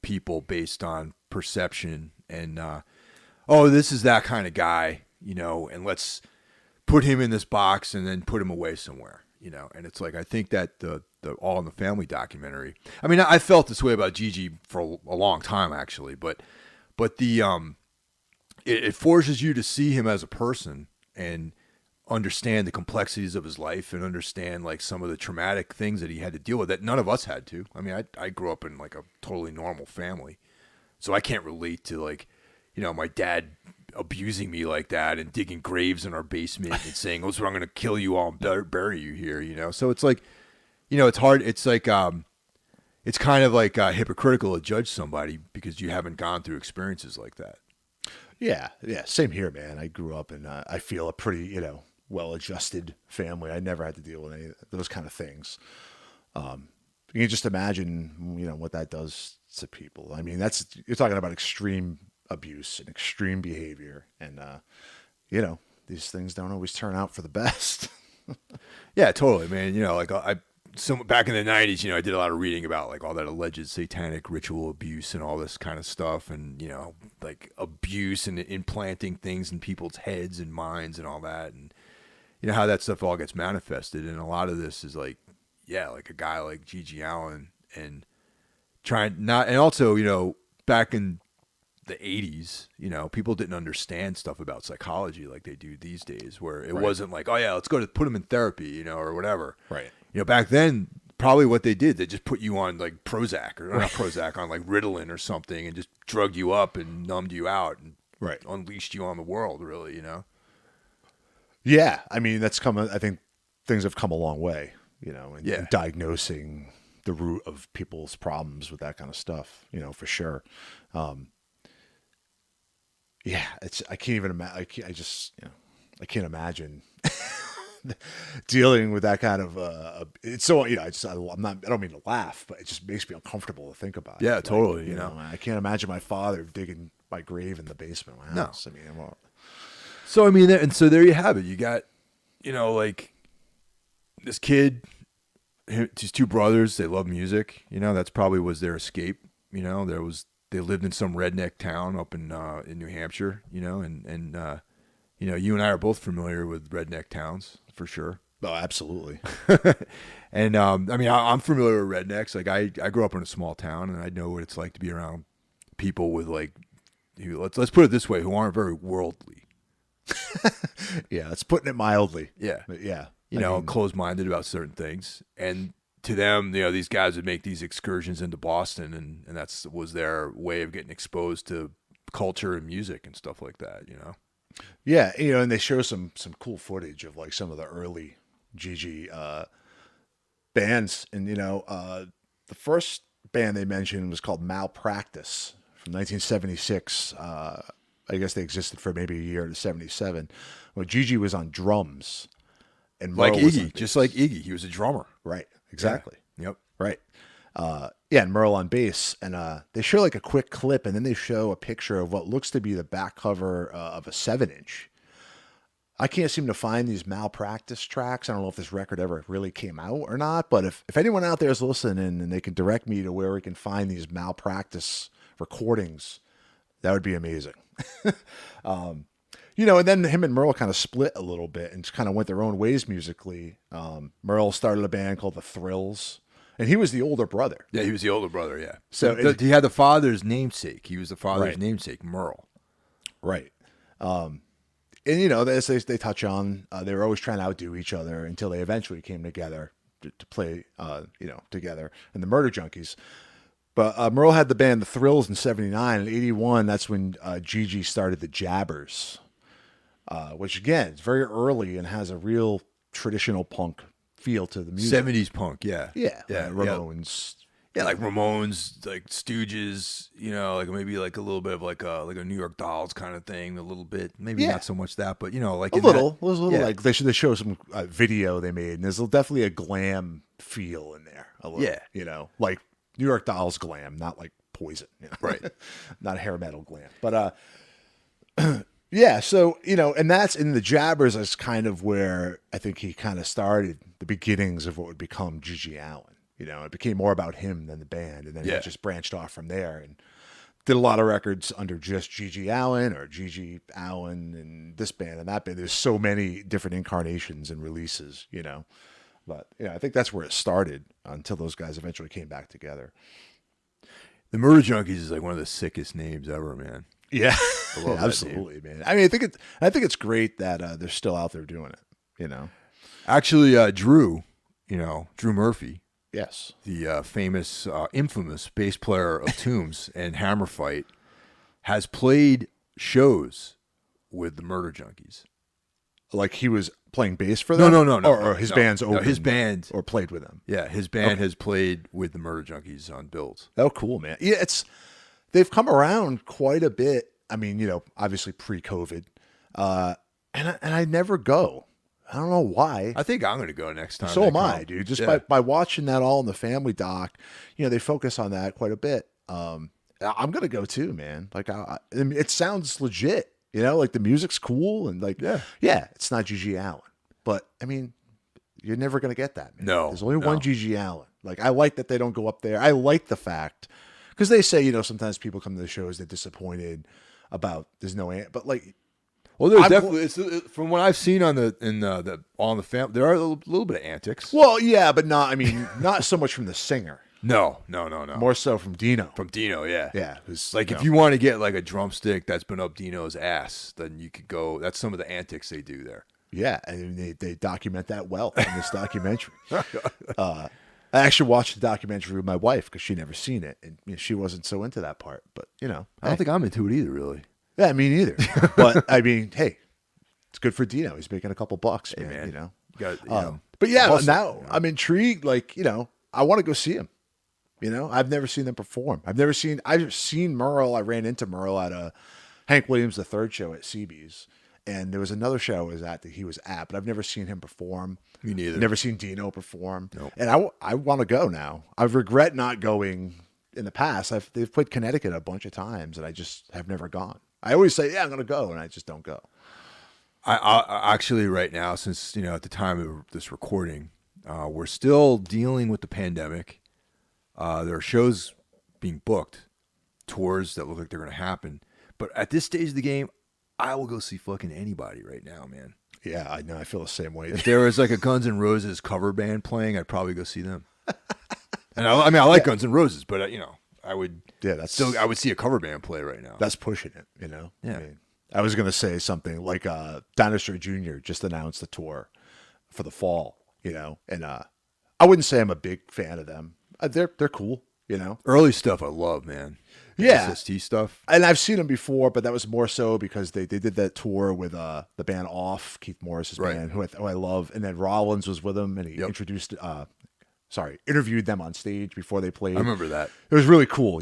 people based on perception and, this is that kind of guy, and let's put him in this box and then put him away somewhere. And it's like, I think that the All in the Family documentary, I mean, I felt this way about Gigi for a long time actually, but the, it forces you to see him as a person and understand the complexities of his life and understand like some of the traumatic things that he had to deal with that none of us had to. I mean, I grew up in like a totally normal family, so I can't relate to like, you know, my dad abusing me like that and digging graves in our basement and saying, "Oh, so I'm going to kill you all and bury you here," you know? So it's like, you know, it's hard. It's like, it's kind of like hypocritical to judge somebody because you haven't gone through experiences like that. Yeah. Same here, man. I grew up in, I feel a pretty, you know, well-adjusted family. I never had to deal with any of those kind of things. You can just imagine, you know, what that does to people. I mean, you're talking about extreme abuse and extreme behavior, and you know, these things don't always turn out for the best. Yeah, totally, man. You know, like back in the 90s, you know, I did a lot of reading about like all that alleged satanic ritual abuse and all this kind of stuff, and you know, like abuse and implanting things in people's heads and minds and all that, and you know how that stuff all gets manifested. And a lot of this is like, yeah, like a guy like GG Allin and and also, you know, back in the 80s, you know, people didn't understand stuff about psychology like they do these days, where it wasn't like, oh yeah, let's go to put them in therapy, you know, or whatever. Right. You know, back then, probably what they did, they just put you on like Prozac or not Prozac, on like Ritalin or something, and just drugged you up and numbed you out and unleashed you on the world, really, you know? Yeah. I mean, I think things have come a long way, you know, in diagnosing the root of people's problems with that kind of stuff, you know, for sure. Yeah, I can't even imagine. I can't imagine dealing with that kind of. It's so, you know. I don't mean to laugh, but it just makes me uncomfortable to think about. Yeah, Like, totally. You know, I can't imagine my father digging my grave in the basement of my house. I mean, so I mean, and so there you have it. You got, you know, like this kid, his two brothers. They love music. You know, that's probably was their escape. You know, they lived in some redneck town up in New Hampshire, you know, and you know, you and I are both familiar with redneck towns for sure. Oh, absolutely. And I mean, I'm familiar with rednecks. Like I grew up in a small town, and I know what it's like to be around people with like, let's put it this way, who aren't very worldly. Yeah, it's putting it mildly. Yeah, but yeah, you know, closed-minded about certain things, and to them, you know, these guys would make these excursions into Boston, and was their way of getting exposed to culture and music and stuff like that, you know? Yeah, you know, and they show some cool footage of like some of the early GG bands, and you know, the first band they mentioned was called Malpractice from 1976. I guess they existed for maybe a year to 77. Well, GG was on drums, and like Merle was Iggy, just like Iggy, he was a drummer. Right. Exactly. Yeah. Yep. Right. Yeah, and Merle on bass, and they show like a quick clip, and then they show a picture of what looks to be the back cover of a 7-inch. I can't seem to find these Malpractice tracks. I don't know if this record ever really came out or not, but if anyone out there is listening and they can direct me to where we can find these Malpractice recordings, that would be amazing. You know, and then him and Merle kind of split a little bit and kind of went their own ways musically. Merle started a band called The Thrills, and he was the older brother. Yeah, he was the older brother, yeah. So he had the father's namesake. He was the father's namesake, Merle. Right. And, you know, as they touch on, they were always trying to outdo each other until they eventually came together to play, you know, together in the Murder Junkies. But Merle had the band The Thrills in 79. In 81, that's when GG started the Jabbers. Which again, is very early and has a real traditional punk feel to the music. 70s punk, yeah. Yeah. Ramones. Yeah, like Ramones, like Stooges, you know, like maybe like a little bit of like a New York Dolls kind of thing, a little bit. Maybe not so much that, but you know, like a little like they show some video they made, and there's definitely a glam feel in there. A little, you know, like New York Dolls glam, not like Poison, you know? Right? Not hair metal glam, but yeah, so, you know, and that's in the Jabbers is kind of where I think he kind of started the beginnings of what would become GG Allin. You know, it became more about him than the band, and then he just branched off from there and did a lot of records under just GG Allin or GG Allin and this band and that band. There's so many different incarnations and releases, you know. But, yeah, I think that's where it started until those guys eventually came back together. The Murder Junkies is like one of the sickest names ever, man. Yeah, absolutely, man. I mean, I think it's great that they're still out there doing it. You know. Actually, Drew Murphy, Yes. the famous, infamous bass player of Tombs and Hammer Fight, has played shows with the Murder Junkies. Like he was playing bass for them? No. Or his band's open? No, his band. Or played with them? Yeah, his band has played with the Murder Junkies on bills. Oh, cool, man. Yeah, they've come around quite a bit. I mean, obviously pre-COVID. And I never go. I don't know why. I think I'm going to go next time. So am I, dude. Just by watching that all in the family doc, they focus on that quite a bit. I'm going to go too, man. Like, I mean, it sounds legit, like the music's cool and like, yeah, it's not GG Allin, but I mean, you're never going to get that, man. No. There's only one GG Allin. Like, I like that they don't go up there. I like the fact, because they say, sometimes people come to the shows, they're disappointed about there's no, but like, well, there's definitely from what I've seen on the Family, there are a little bit of antics. Well, yeah, but not so much from the singer. No. More so from Dino. From Dino, yeah. Yeah. Like if you want to get like a drumstick that's been up Dino's ass, then you could go. That's some of the antics they do there. Yeah, and they document that well in this documentary. I actually watched the documentary with my wife because she never seen it, and she wasn't so into that part. But I don't think I'm into it either, really. Yeah, me neither. But I mean, hey, it's good for Dino. He's making a couple bucks, man. Man. But yeah, hustle, now I'm intrigued. Like, I want to go see him. I've never seen them perform. I've seen Merle. I ran into Merle at a Hank Williams III show at CB's, and there was another show I was at that he was at, but I've never seen him perform. Me neither. Never seen Dino perform. Nope. And I want to go now. I regret not going in the past. They've played Connecticut a bunch of times, and I just have never gone. I always say, yeah, I'm going to go, and I just don't go. I actually right now, since at the time of this recording, we're still dealing with the pandemic. There are shows being booked, tours that look like they're going to happen. But at this stage of the game, I will go see fucking anybody right now, man. Yeah, I know. I feel the same way. If there was like a Guns N' Roses cover band playing, I'd probably go see them. And I like Guns N' Roses, but I would. Yeah, I would see a cover band play right now. That's pushing it, Yeah. I was gonna say something like Dinosaur Jr. just announced a tour for the fall, and I wouldn't say I'm a big fan of them. They're cool, Early stuff I love, man. Yeah. SST stuff. And I've seen them before, but that was more so because they did that tour with the band Off, Keith Morris's band, who I love, and then Rollins was with them, and he interviewed them on stage before they played. I remember that. It was really cool,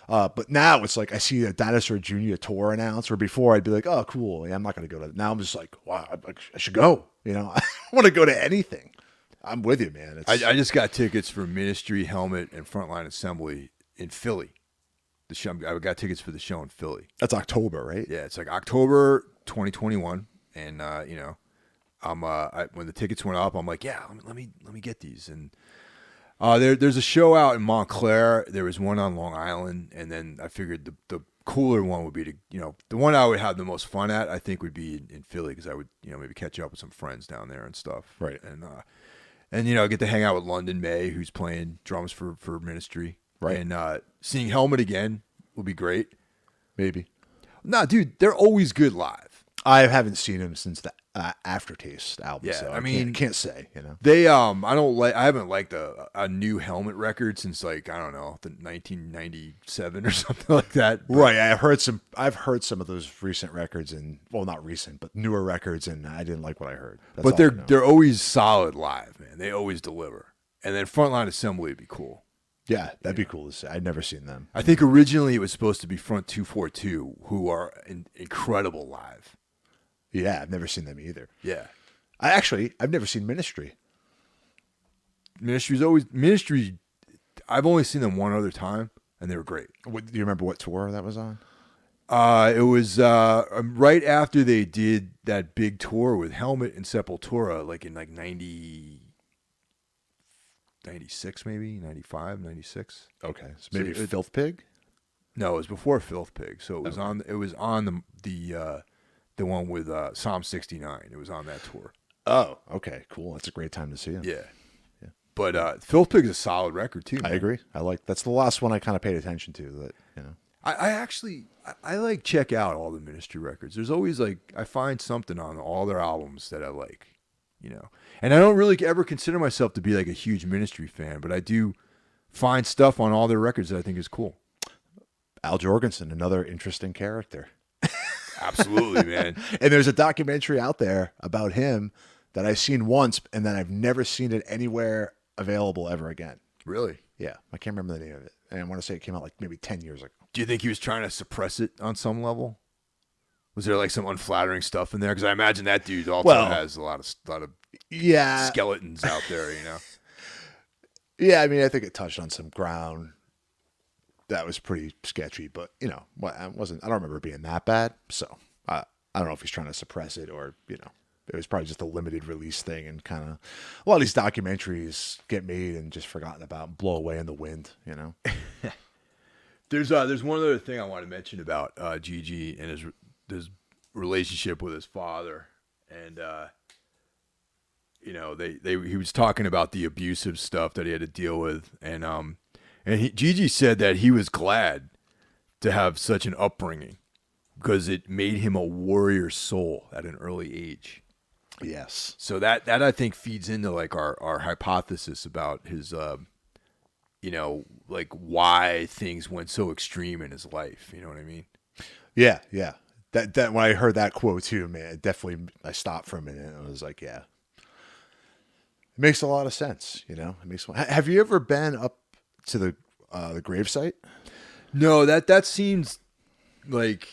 But now it's like I see a Dinosaur Jr. tour announced, where before I'd be like, oh, cool. Yeah, I'm not going to go to that. Now I'm just like, wow, I should go. I want to go to anything. I'm with you, man. I just got tickets for Ministry, Helmet, and Frontline Assembly in Philly. The show, I got tickets for the show in Philly. That's October, right? Yeah, it's like October 2021, and I'm when the tickets went up, I'm like, yeah, let me get these. And there's a show out in Montclair. There was one on Long Island, and then I figured the cooler one would be the one I would have the most fun at. I think would be in Philly because I would maybe catch up with some friends down there and stuff. Right. And get to hang out with London May, who's playing drums for Ministry. Right. And seeing Helmet again will be great. Maybe. Nah, dude, they're always good live. I haven't seen him since the Aftertaste album. Yeah, so I mean, can't say. They I haven't liked a new Helmet record since like I don't know the 1997 or something like that. But, right. I've heard some of those recent records and not recent, but newer records, and I didn't like what I heard. That's but they're always solid live, man. They always deliver. And then Frontline Assembly would be cool. Yeah, that'd be cool to see. I'd never seen them. I think originally it was supposed to be Front 242, who are incredible live. Yeah, I've never seen them either. Yeah. I've never seen Ministry. Ministry, I've only seen them one other time, and they were great. Do you remember what tour that was on? It was right after they did that big tour with Helmet and Sepultura, like in like 96 maybe, 95, 96. Okay. So maybe Filth Pig? No, it was before Filth Pig. So it was on the one with Psalm 69. It was on that tour. Oh, okay, cool. That's a great time to see him. Yeah. But Filth Pig is a solid record too, man. I agree. That's the last one I kind of paid attention to. That I like check out all the Ministry records. There's always I find something on all their albums that I like. you know. And I don't really ever consider myself to be like a huge Ministry fan, but I do find stuff on all their records that I think is cool. Al Jorgensen, another interesting character. Absolutely, man. And there's a documentary out there about him that I've seen once, and then I've never seen it anywhere available ever again. Really? Yeah, I can't remember the name of it. And I want to say it came out like maybe 10 years ago. Do you think he was trying to suppress it on some level? Was there like some unflattering stuff in there? Because I imagine that dude also has a lot of skeletons out there, you know? Yeah, I mean, I think it touched on some ground that was pretty sketchy, but, you know, I don't remember it being that bad. So I don't know if he's trying to suppress it or, you know, it was probably just a limited release thing, and kind of a lot of these documentaries get made and just forgotten about and blow away in the wind, you know? There's one other thing I want to mention about GG and his relationship with his father, and you know, he was talking about the abusive stuff that he had to deal with, and GG said that he was glad to have such an upbringing because it made him a warrior soul at an early age. Yes. So that I think feeds into like our hypothesis about his you know, like why things went so extreme in his life. You know what I mean? Yeah, yeah. That when I heard that quote too, man, I stopped for a minute and I was like, yeah, it makes a lot of sense. You know, have you ever been up to the gravesite? No, that seems like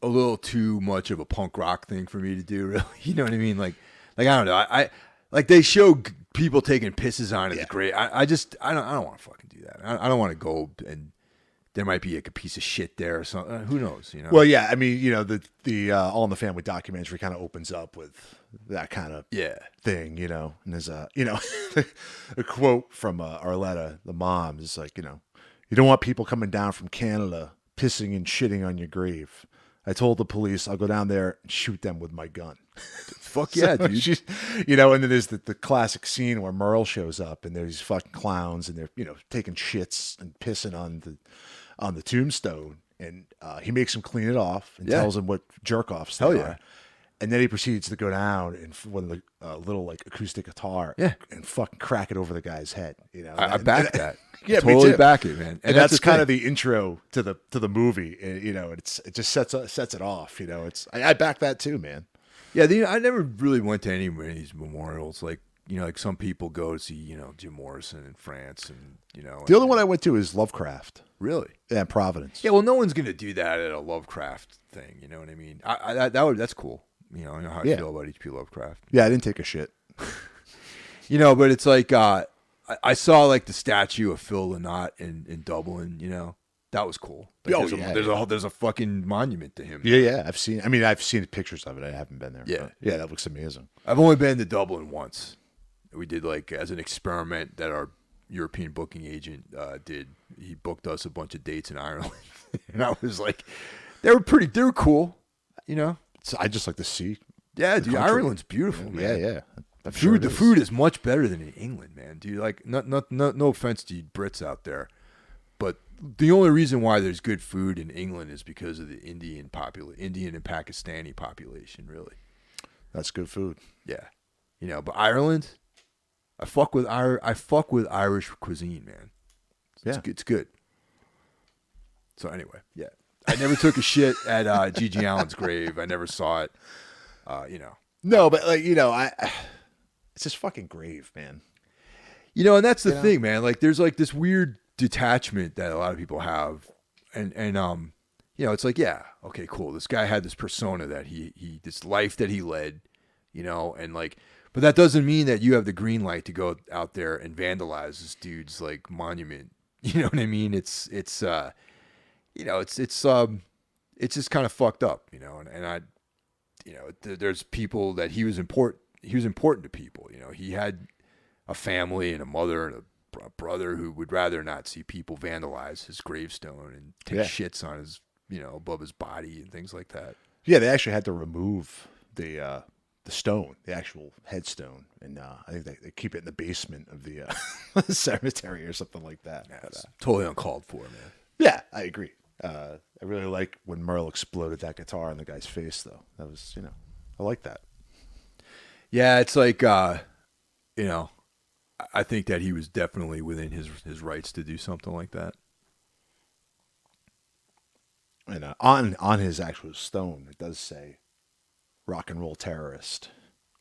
a little too much of a punk rock thing for me to do. Really, you know what I mean? Like I don't know. I like they show people taking pisses on his grave. I don't want to fucking do that. I don't want to go and there might be like a piece of shit there or something. Who knows? You know. Well, yeah. I mean, you know, the All in the Family documentary kind of opens up with that kind of thing, you know. And there's a quote from Arletta, the mom, is like, you know, you don't want people coming down from Canada pissing and shitting on your grave. I told the police I'll go down there and shoot them with my gun. Fuck yeah, dude. You know, and then there's the classic scene where Merle shows up and there's these fucking clowns and they're, you know, taking shits and pissing on the tombstone, and he makes him clean it off and tells him what jerk-offs they are. And then he proceeds to go down and with a little like acoustic guitar and fucking crack it over the guy's head. You know, I back that. Yeah, totally me too. Back it, man. And that's kind of the intro to the movie. And, you know, it just sets it off. You know, I back that too, man. Yeah, I never really went to any of these memorials. Like, you know, like some people go to see, you know, Jim Morrison in France, and you know. The only one I went to is Lovecraft. Really? Yeah, Providence. Yeah, well, no one's gonna do that at a Lovecraft thing. You know what I mean? That's cool. You know how I feel about H.P. Lovecraft. Yeah, I didn't take a shit. You know, but it's like I saw like the statue of Phil Lynott in Dublin. You know, that was cool. Like, there's a fucking monument to him. Yeah. I've seen pictures of it. I haven't been there. Yeah, yeah, that looks amazing. I've only been to Dublin once. We did like as an experiment that our European booking agent did. He booked us a bunch of dates in Ireland, and I was like, they were cool. You know. So I just like to see. Yeah, dude, Ireland's beautiful, man. Yeah. The food is much better than in England, man. Dude, like, no offense to you Brits out there, but the only reason why there's good food in England is because of the Indian and Pakistani population. Really, that's good food. Yeah, you know. But Ireland, I fuck with Irish cuisine, man. It's good. So anyway, yeah. I never took a shit at GG Allin's grave. I never saw it. You know. No, but like, you know, it's his fucking grave, man. You know, and that's the thing, man. Like, there's like this weird detachment that a lot of people have, and you know, it's like, yeah, okay, cool. This guy had this persona that he this life that he led, you know, and like, but that doesn't mean that you have the green light to go out there and vandalize this dude's like monument. You know what I mean? It's you know, it's just kind of fucked up, you know, and I, you know, there's people that he was important to people, you know, he had a family and a mother and a brother who would rather not see people vandalize his gravestone and take shits on his, you know, above his body and things like that. Yeah. They actually had to remove the stone, the actual headstone. And I think they keep it in the basement of the cemetery or something like that. Yeah, but, totally uncalled for, man. Yeah, I agree. I really like when Merle exploded that guitar in the guy's face, though. That was, you know, I like that. Yeah, it's like, you know, I think that he was definitely within his rights to do something like that. And on his actual stone, it does say rock and roll terrorist,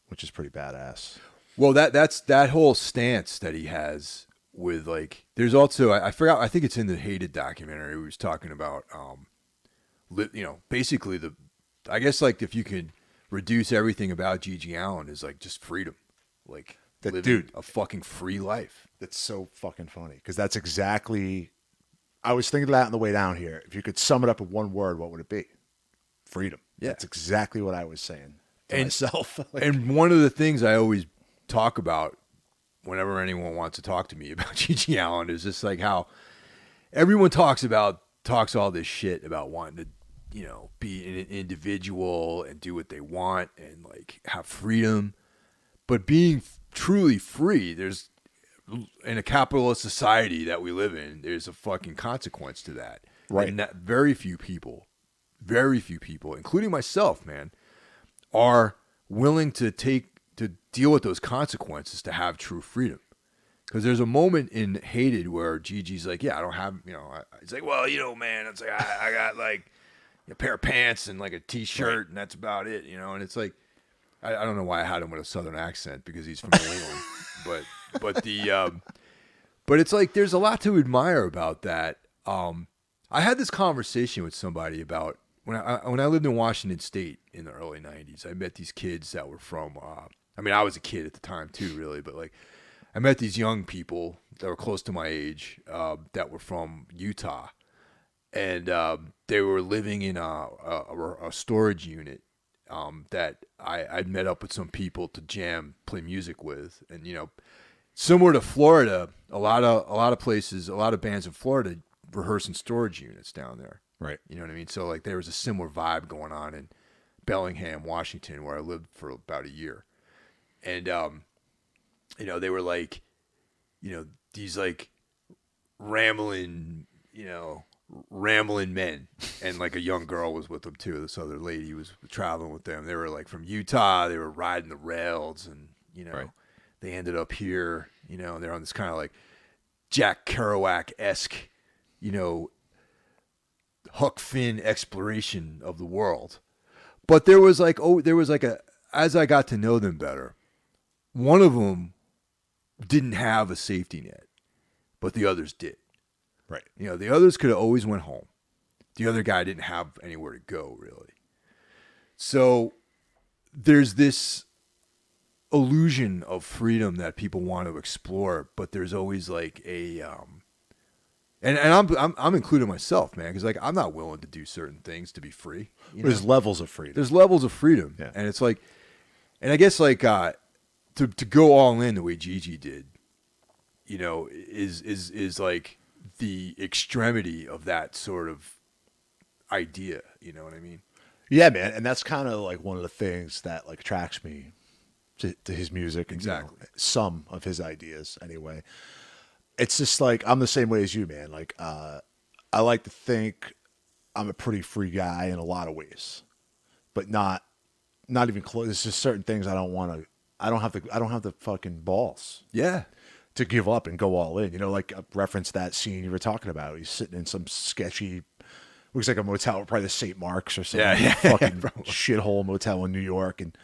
which is pretty badass. Well, that's that whole stance that he has with, like, there's also, I forgot, I think it's in the Hated documentary, he was talking about, you know, basically I guess, like, if you could reduce everything about GG Allin is, like, just freedom. Like, That living dude, a fucking free life. That's so fucking funny because that's exactly. I was thinking that on the way down here. If you could sum it up in one word, what would it be? Freedom. Yeah. That's exactly what I was saying to myself. Like, And one of the things I always talk about whenever anyone wants to talk to me about GG Allin is just like how everyone talks all this shit about wanting to, you know, be an individual and do what they want and, like, have freedom. But being truly free, there's, in a capitalist society that we live in, there's a fucking consequence to that. Right. And that very few people, including myself, man, are willing to deal with those consequences to have true freedom. Because there's a moment in Hated where Gigi's like, yeah, I don't have, you know, he's like, well, you know, man, it's like, I got, like, a pair of pants and, like, a t-shirt, right, and that's about it, you know. And it's like, I don't know why I had him with a southern accent because he's from New England, but it's like there's a lot to admire about that. I had this conversation with somebody about when I lived in Washington State in the early '90s. I met these kids that were from. I mean, I was a kid at the time too, really, but, like, I met these young people that were close to my age that were from Utah, and they were living in a storage unit. That I'd met up with some people to jam, play music with, and, you know, similar to Florida, a lot of places, a lot of bands in Florida rehearse in storage units down there. right. You know what I mean? So, like, there was a similar vibe going on in Bellingham, Washington, where I lived for about a year, and you know, they were like, you know, these, like, rambling men, and, like, a young girl was with them too. This other lady was traveling with them. They were, like, from Utah. They were riding the rails, and, you know, right, they ended up here. You know, they're on this kind of, like, Jack Kerouac-esque, you know, Huck Finn exploration of the world. But there was as I got to know them better, one of them didn't have a safety net, but the others did. Right. You know, the others could have always went home. The other guy didn't have anywhere to go, really. So there's this illusion of freedom that people want to explore, but there's always, like, a and I'm including myself, man, because, like, I'm not willing to do certain things to be free. There's levels of freedom. There's levels of freedom, yeah. And it's like, and I guess, like, to go all in the way Gigi did, you know, is like the extremity of that sort of idea. You know what I mean? Yeah, man. And that's kind of like one of the things that, like, attracts me to his music. And, exactly. You know, some of his ideas anyway. It's just like, I'm the same way as you, man. Like, I like to think I'm a pretty free guy in a lot of ways, but not even close. It's just certain things I don't want to, I don't have the fucking balls. Yeah. To give up and go all in. You know, like, reference that scene you were talking about. He's sitting in some sketchy, looks like a motel, probably the St. Mark's or something. Yeah. Fucking shithole motel in New York. And,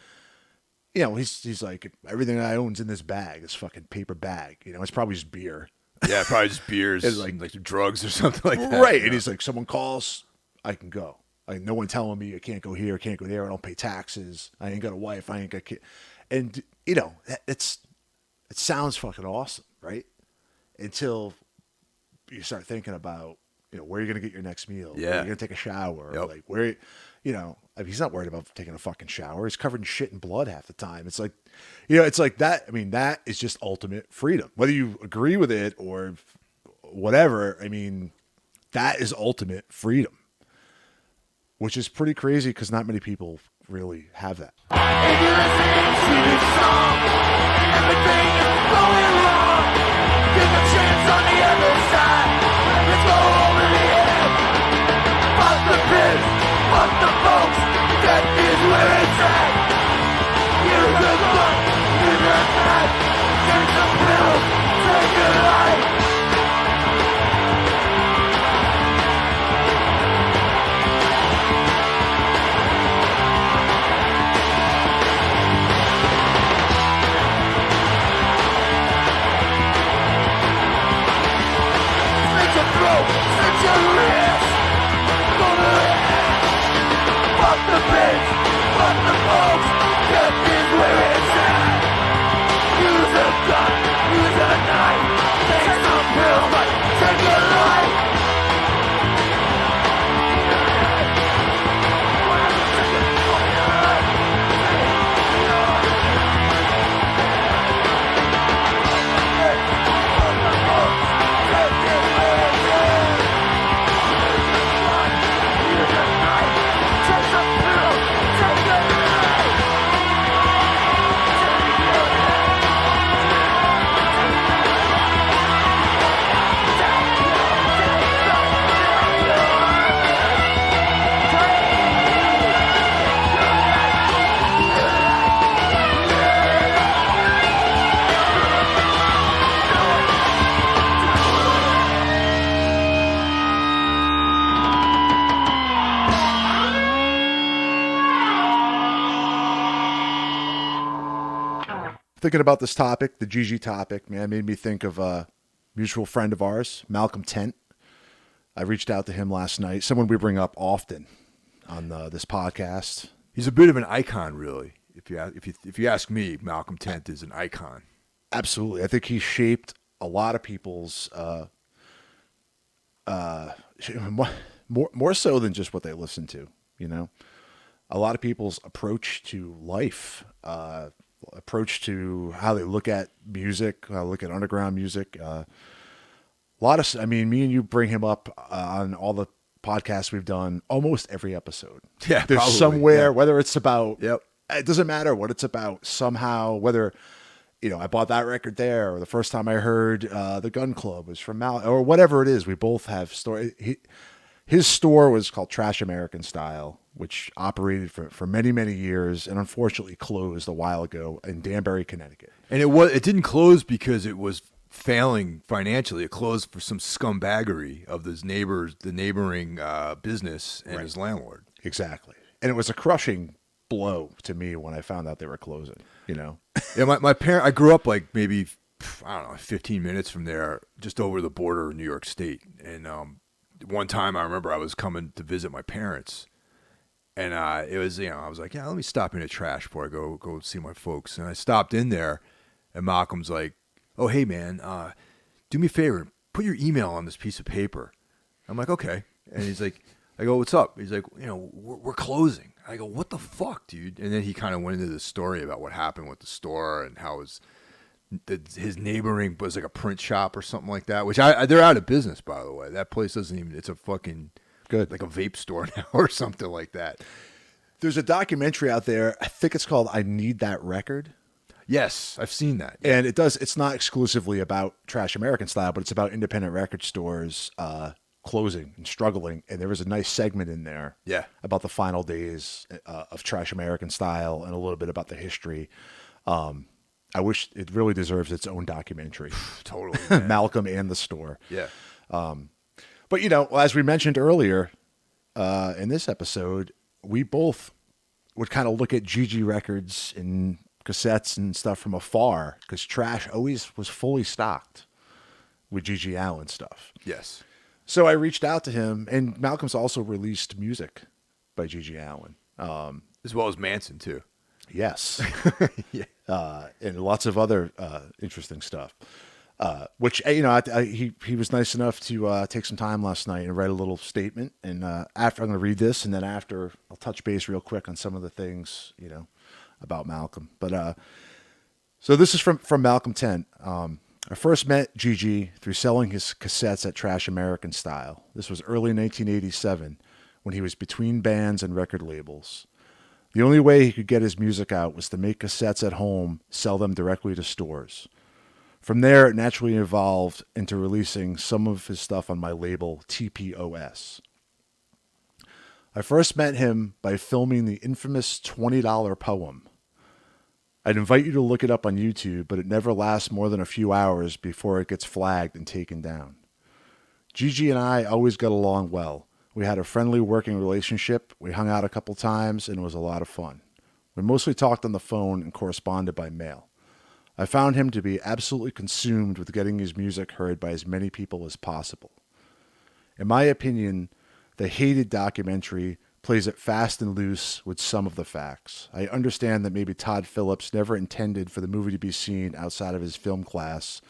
you know, he's like, everything I own's in this bag, this fucking paper bag. You know, it's probably just beer. Yeah, probably just beers, It's like drugs or something like that. Right. You know? And he's like, someone calls, I can go. Like, no one telling me I can't go here, can't go there. I don't pay taxes. I ain't got a wife. I ain't got kids. And, you know, it sounds fucking awesome, right? Until you start thinking about, you know, where you're going to get your next meal. Yeah. Where you're going to take a shower. Yep. Like, where, you know, I mean, he's not worried about taking a fucking shower. He's covered in shit and blood half the time. It's like, you know, it's like that. I mean, that is just ultimate freedom. Whether you agree with it or whatever, I mean, that is ultimate freedom, which is pretty crazy because not many people really have that. If you're listening to this song and everything is going wrong, give a chance on the other side. Let's go over the edge. Fuck the pigs, fuck the folks. Death is where it's at. Here's the fun. thinking about this topic, the GG topic, man, made me think of a mutual friend of ours, Malcolm Tent. I reached out to him last night, someone we bring up often on this podcast. He's a bit of an icon, really. If you ask me, Malcolm Tent is an icon. Absolutely. I think he shaped a lot of people's, more so than just what they listen to, you know? A lot of people's approach to life, approach to how they look at music, how they look at underground music. Me and you bring him up on all the podcasts we've done, almost every episode. Yeah, there's probably, somewhere, whether it's about, Yep. It doesn't matter what it's about, somehow, whether, I bought that record there, or the first time I heard the Gun Club was from Mal, or whatever it is, we both have story. His store was called Trash American Style, which operated for many, many years and unfortunately closed a while ago in Danbury, Connecticut. And it didn't close because it was failing financially. It closed for some scumbaggery of the neighboring business and his landlord. Exactly. And it was a crushing blow to me when I found out they were closing, Yeah, my parent, I grew up like maybe, 15 minutes from there, just over the border of New York State. And one time I remember I was coming to visit my parents. And it was, I was like, yeah, let me stop in at Trash before I go see my folks. And I stopped in there, and Malcolm's like, oh, hey, man, do me a favor. Put your email on this piece of paper. I'm like, okay. And he's like, I go, what's up? He's like, we're closing. I go, what the fuck, dude? And then he kind of went into the story about what happened with the store and how his neighboring was like a print shop or something like that, which they're out of business, by the way. That place doesn't even, it's a fucking, good, like a vape store now or something like that. There's a documentary out there. I think it's called I Need That Record. Yes, I've seen that. And it's not exclusively about Trash American Style, but it's about independent record stores closing and struggling. And there was a nice segment in there about the final days of Trash American Style and a little bit about the history. I wish it really deserves its own documentary. Totally. Malcolm and the store. Yeah. But, as we mentioned earlier in this episode, we both would kind of look at GG records and cassettes and stuff from afar because Trash always was fully stocked with GG Allin stuff. Yes. So I reached out to him, and Malcolm's also released music by GG Allin. As well as Manson, too. Yes. Yeah. And lots of other interesting stuff. Which, he was nice enough to take some time last night and write a little statement. And after I'm going to read this, and then after I'll touch base real quick on some of the things, about Malcolm. But so this is from Malcolm Tent. I first met GG through selling his cassettes at Trash American Style. This was early 1987 when he was between bands and record labels. The only way he could get his music out was to make cassettes at home, sell them directly to stores. From there, it naturally evolved into releasing some of his stuff on my label, TPOS. I first met him by filming the infamous $20 poem. I'd invite you to look it up on YouTube, but it never lasts more than a few hours before it gets flagged and taken down. GG and I always got along well. We had a friendly working relationship. We hung out a couple times, and it was a lot of fun. We mostly talked on the phone and corresponded by mail. I found him to be absolutely consumed with getting his music heard by as many people as possible. In my opinion, the Hated documentary plays it fast and loose with some of the facts. I understand that maybe Todd Phillips never intended for the movie to be seen outside of his film class,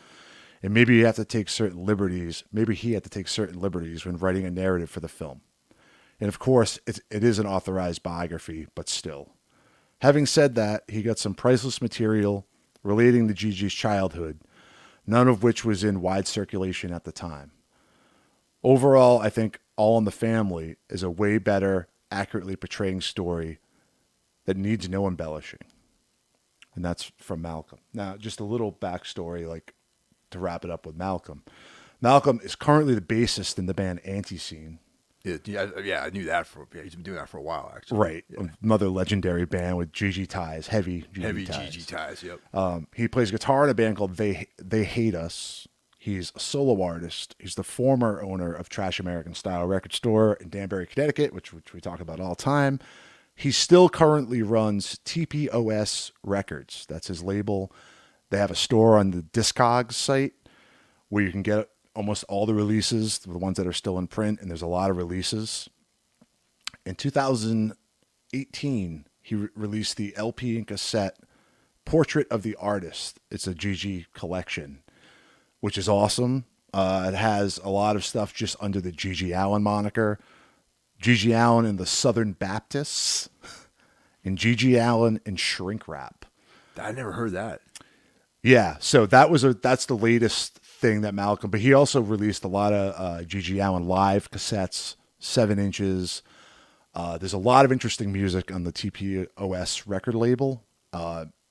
and maybe he had to take certain liberties when writing a narrative for the film. And of course, it is an authorized biography, but still. Having said that, he got some priceless material relating to GG's childhood, none of which was in wide circulation at the time. Overall, I think All in the Family is a way better, accurately portraying story that needs no embellishing. And that's from Malcolm. Now, just a little backstory, to wrap it up with Malcolm. Malcolm is currently the bassist in the band Anti-Scene. Yeah, I knew that he's been doing that for a while, actually. Right. Yeah. Another legendary band with GG ties, heavy GG ties, yep. He plays guitar in a band called They Hate Us. He's a solo artist. He's the former owner of Trash American Style record store in Danbury, Connecticut, which we talk about all the time. He still currently runs TPOS Records. That's his label. They have a store on the Discogs site where you can get almost all the releases, the ones that are still in print, and there's a lot of releases. In 2018, he released the LP and cassette Portrait of the Artist. It's a GG collection, which is awesome. It has a lot of stuff just under the GG Allin moniker. GG Allin and the Southern Baptists, and GG Allin and Shrink Wrap. I never heard that. Yeah, so that's the latest thing that Malcolm. But he also released a lot of GG Allin live cassettes, 7 inches. There's a lot of interesting music on the TPOS record label.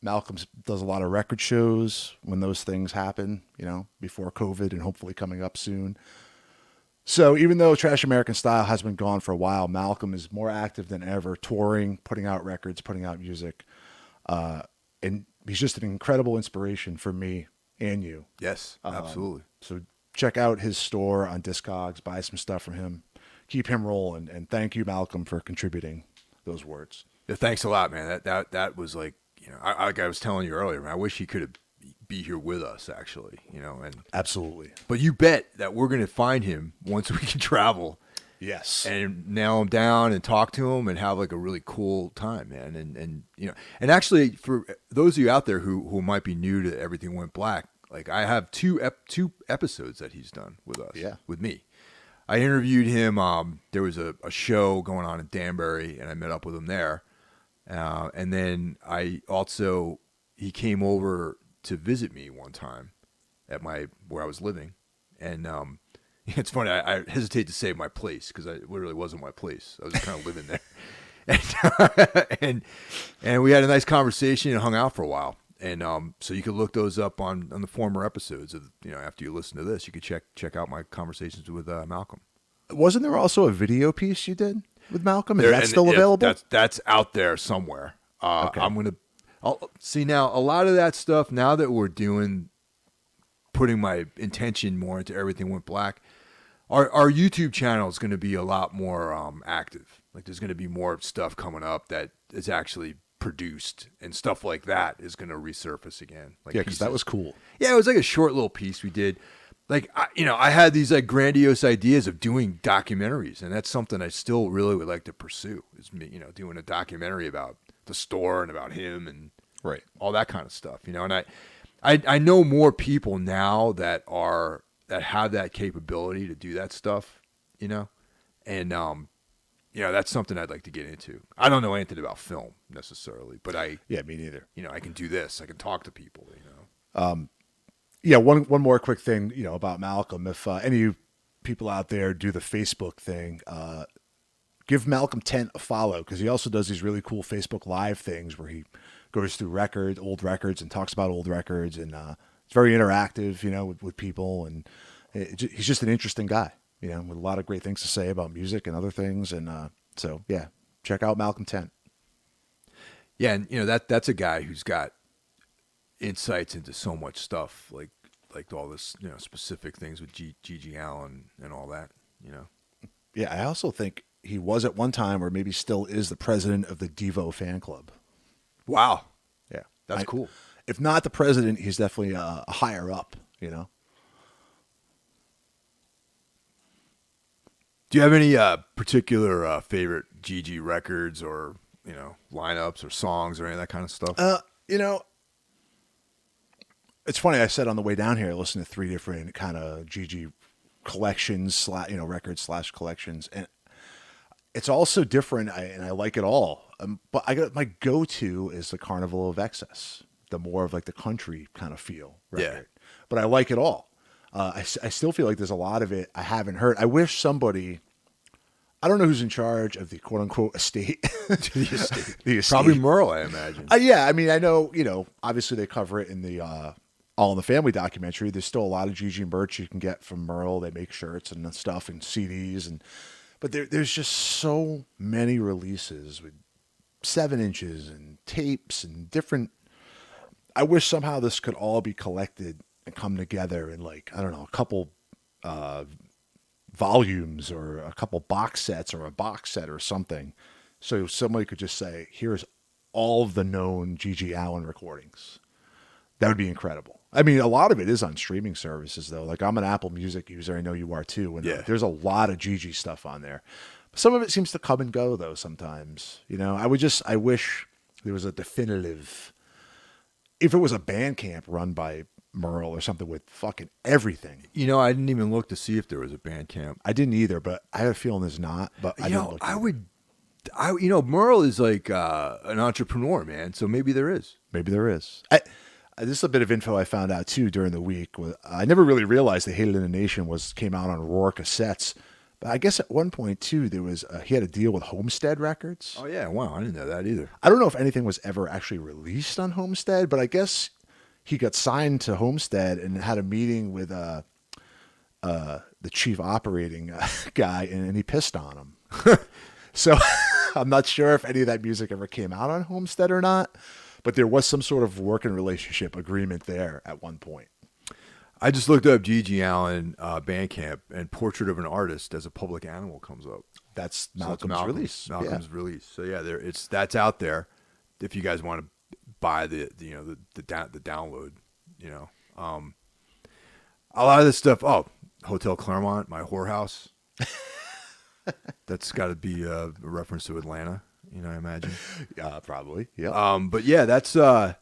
Malcolm does a lot of record shows when those things happen, before COVID and hopefully coming up soon. So even though Trash American Style has been gone for a while, Malcolm is more active than ever, touring, putting out records, putting out music. And he's just an incredible inspiration for me and you. Yes, absolutely. So check out his store on Discogs, buy some stuff from him, keep him rolling. And thank you, Malcolm, for contributing those words. Yeah, thanks a lot, man. That was like, like I was telling you earlier, man, I wish he could be here with us, actually, and Absolutely. But you bet that we're going to find him once we can travel. Yes. And nail him down and talk to him and have like a really cool time, man. And actually, for those of you out there who might be new to Everything Went Black, like I have two episodes that he's done with us, with me. I interviewed him. There was a show going on in Danbury, and I met up with him there. And then he came over to visit me one time at where I was living. And it's funny, I hesitate to say my place because it literally wasn't my place. I was just kind of living there. And we had a nice conversation and hung out for a while. And so you could look those up on the former episodes of, after you listen to this, you could check out my conversations with Malcolm. Wasn't there also a video piece you did with Malcolm? Is that still available? That's out there somewhere. Okay. I'll see now a lot of that stuff now that we're putting my intention more into Everything Went Black. Our YouTube channel is going to be a lot more active. Like there's going to be more stuff coming up that is actually produced and stuff like that is going to resurface again. Like because that was cool. Yeah, it was like a short little piece we did. Like, I had these like grandiose ideas of doing documentaries, and that's something I still really would like to pursue. Is doing a documentary about the store and about him and all that kind of stuff. And I know more people now that have that capability to do that stuff. And that's something I'd like to get into. I don't know anything about film necessarily, but me neither. I can do this. I can talk to people. Yeah, one more quick thing, about Malcolm. If any people out there do the Facebook thing, give Malcolm Tent a follow because he also does these really cool Facebook Live things where he goes through old records, and talks about old records, and it's very interactive, with people, and he's just an interesting guy, with a lot of great things to say about music and other things, and so yeah, check out Malcolm Tent. Yeah, and that's a guy who's got insights into so much stuff, like all this, specific things with GG Allin and all that, Yeah, I also think he was at one time, or maybe still is, the president of the Devo fan club. Wow. Yeah, that's cool. If not the president, he's definitely a higher up. Do you have any particular favorite GG records or lineups or songs or any of that kind of stuff? It's funny. I said on the way down here, I listened to 3 different kind of GG collections, records / collections, and it's all so different. And I like it all. But my go-to is the Carnival of Excess, the more of like the country kind of feel record. Yeah. But I like it all. I still feel like there's a lot of it I haven't heard. I wish somebody. I don't know who's in charge of the quote unquote estate. The estate. The estate. Probably Merle, I imagine. Yeah, I mean, I know, obviously they cover it in the All in the Family documentary. There's still a lot of GG merch you can get from Merle. They make shirts and stuff and CDs, but there's just so many releases with 7 inches and tapes and different. I wish somehow this could all be collected and come together in like, I don't know, a couple volumes or a couple box sets or a box set or something. So somebody could just say, here's all of the known GG Allin recordings. That would be incredible. I mean, a lot of it is on streaming services, though. Like, I'm an Apple Music user. I know you are, too. And Yeah. there's a lot of GG stuff on there. Some of it seems to come and go, though, sometimes. You know, I wish there was a definitive... If it was a Bandcamp run by Merle or something with fucking everything. You know, I didn't even look to see if there was a Bandcamp. I didn't either, but I have a feeling there's not. But I didn't look either. Merle is like an entrepreneur, man. So maybe there is. Maybe there is. This is a bit of info I found out too during the week. I never really realized that Hated in the Nation came out on Roar cassettes, but I guess at one point too there was he had a deal with Homestead Records. Oh yeah, wow, I didn't know that either. I don't know if anything was ever actually released on Homestead, but I guess he got signed to Homestead and had a meeting with the chief operating guy, and he pissed on him. So I'm not sure if any of that music ever came out on Homestead or not. But there was some sort of working relationship agreement there at one point. I just looked up GG Allin Bandcamp, and Portrait of an Artist as a Public Animal comes up. That's So Malcolm's release. Malcolm's release. So yeah, that's out there. If you guys want to buy the download, you know, a lot of this stuff. Oh, Hotel Claremont, my whorehouse. That's got to be a reference to Atlanta. You know, I imagine. Yeah, probably. Yeah. But yeah, that's To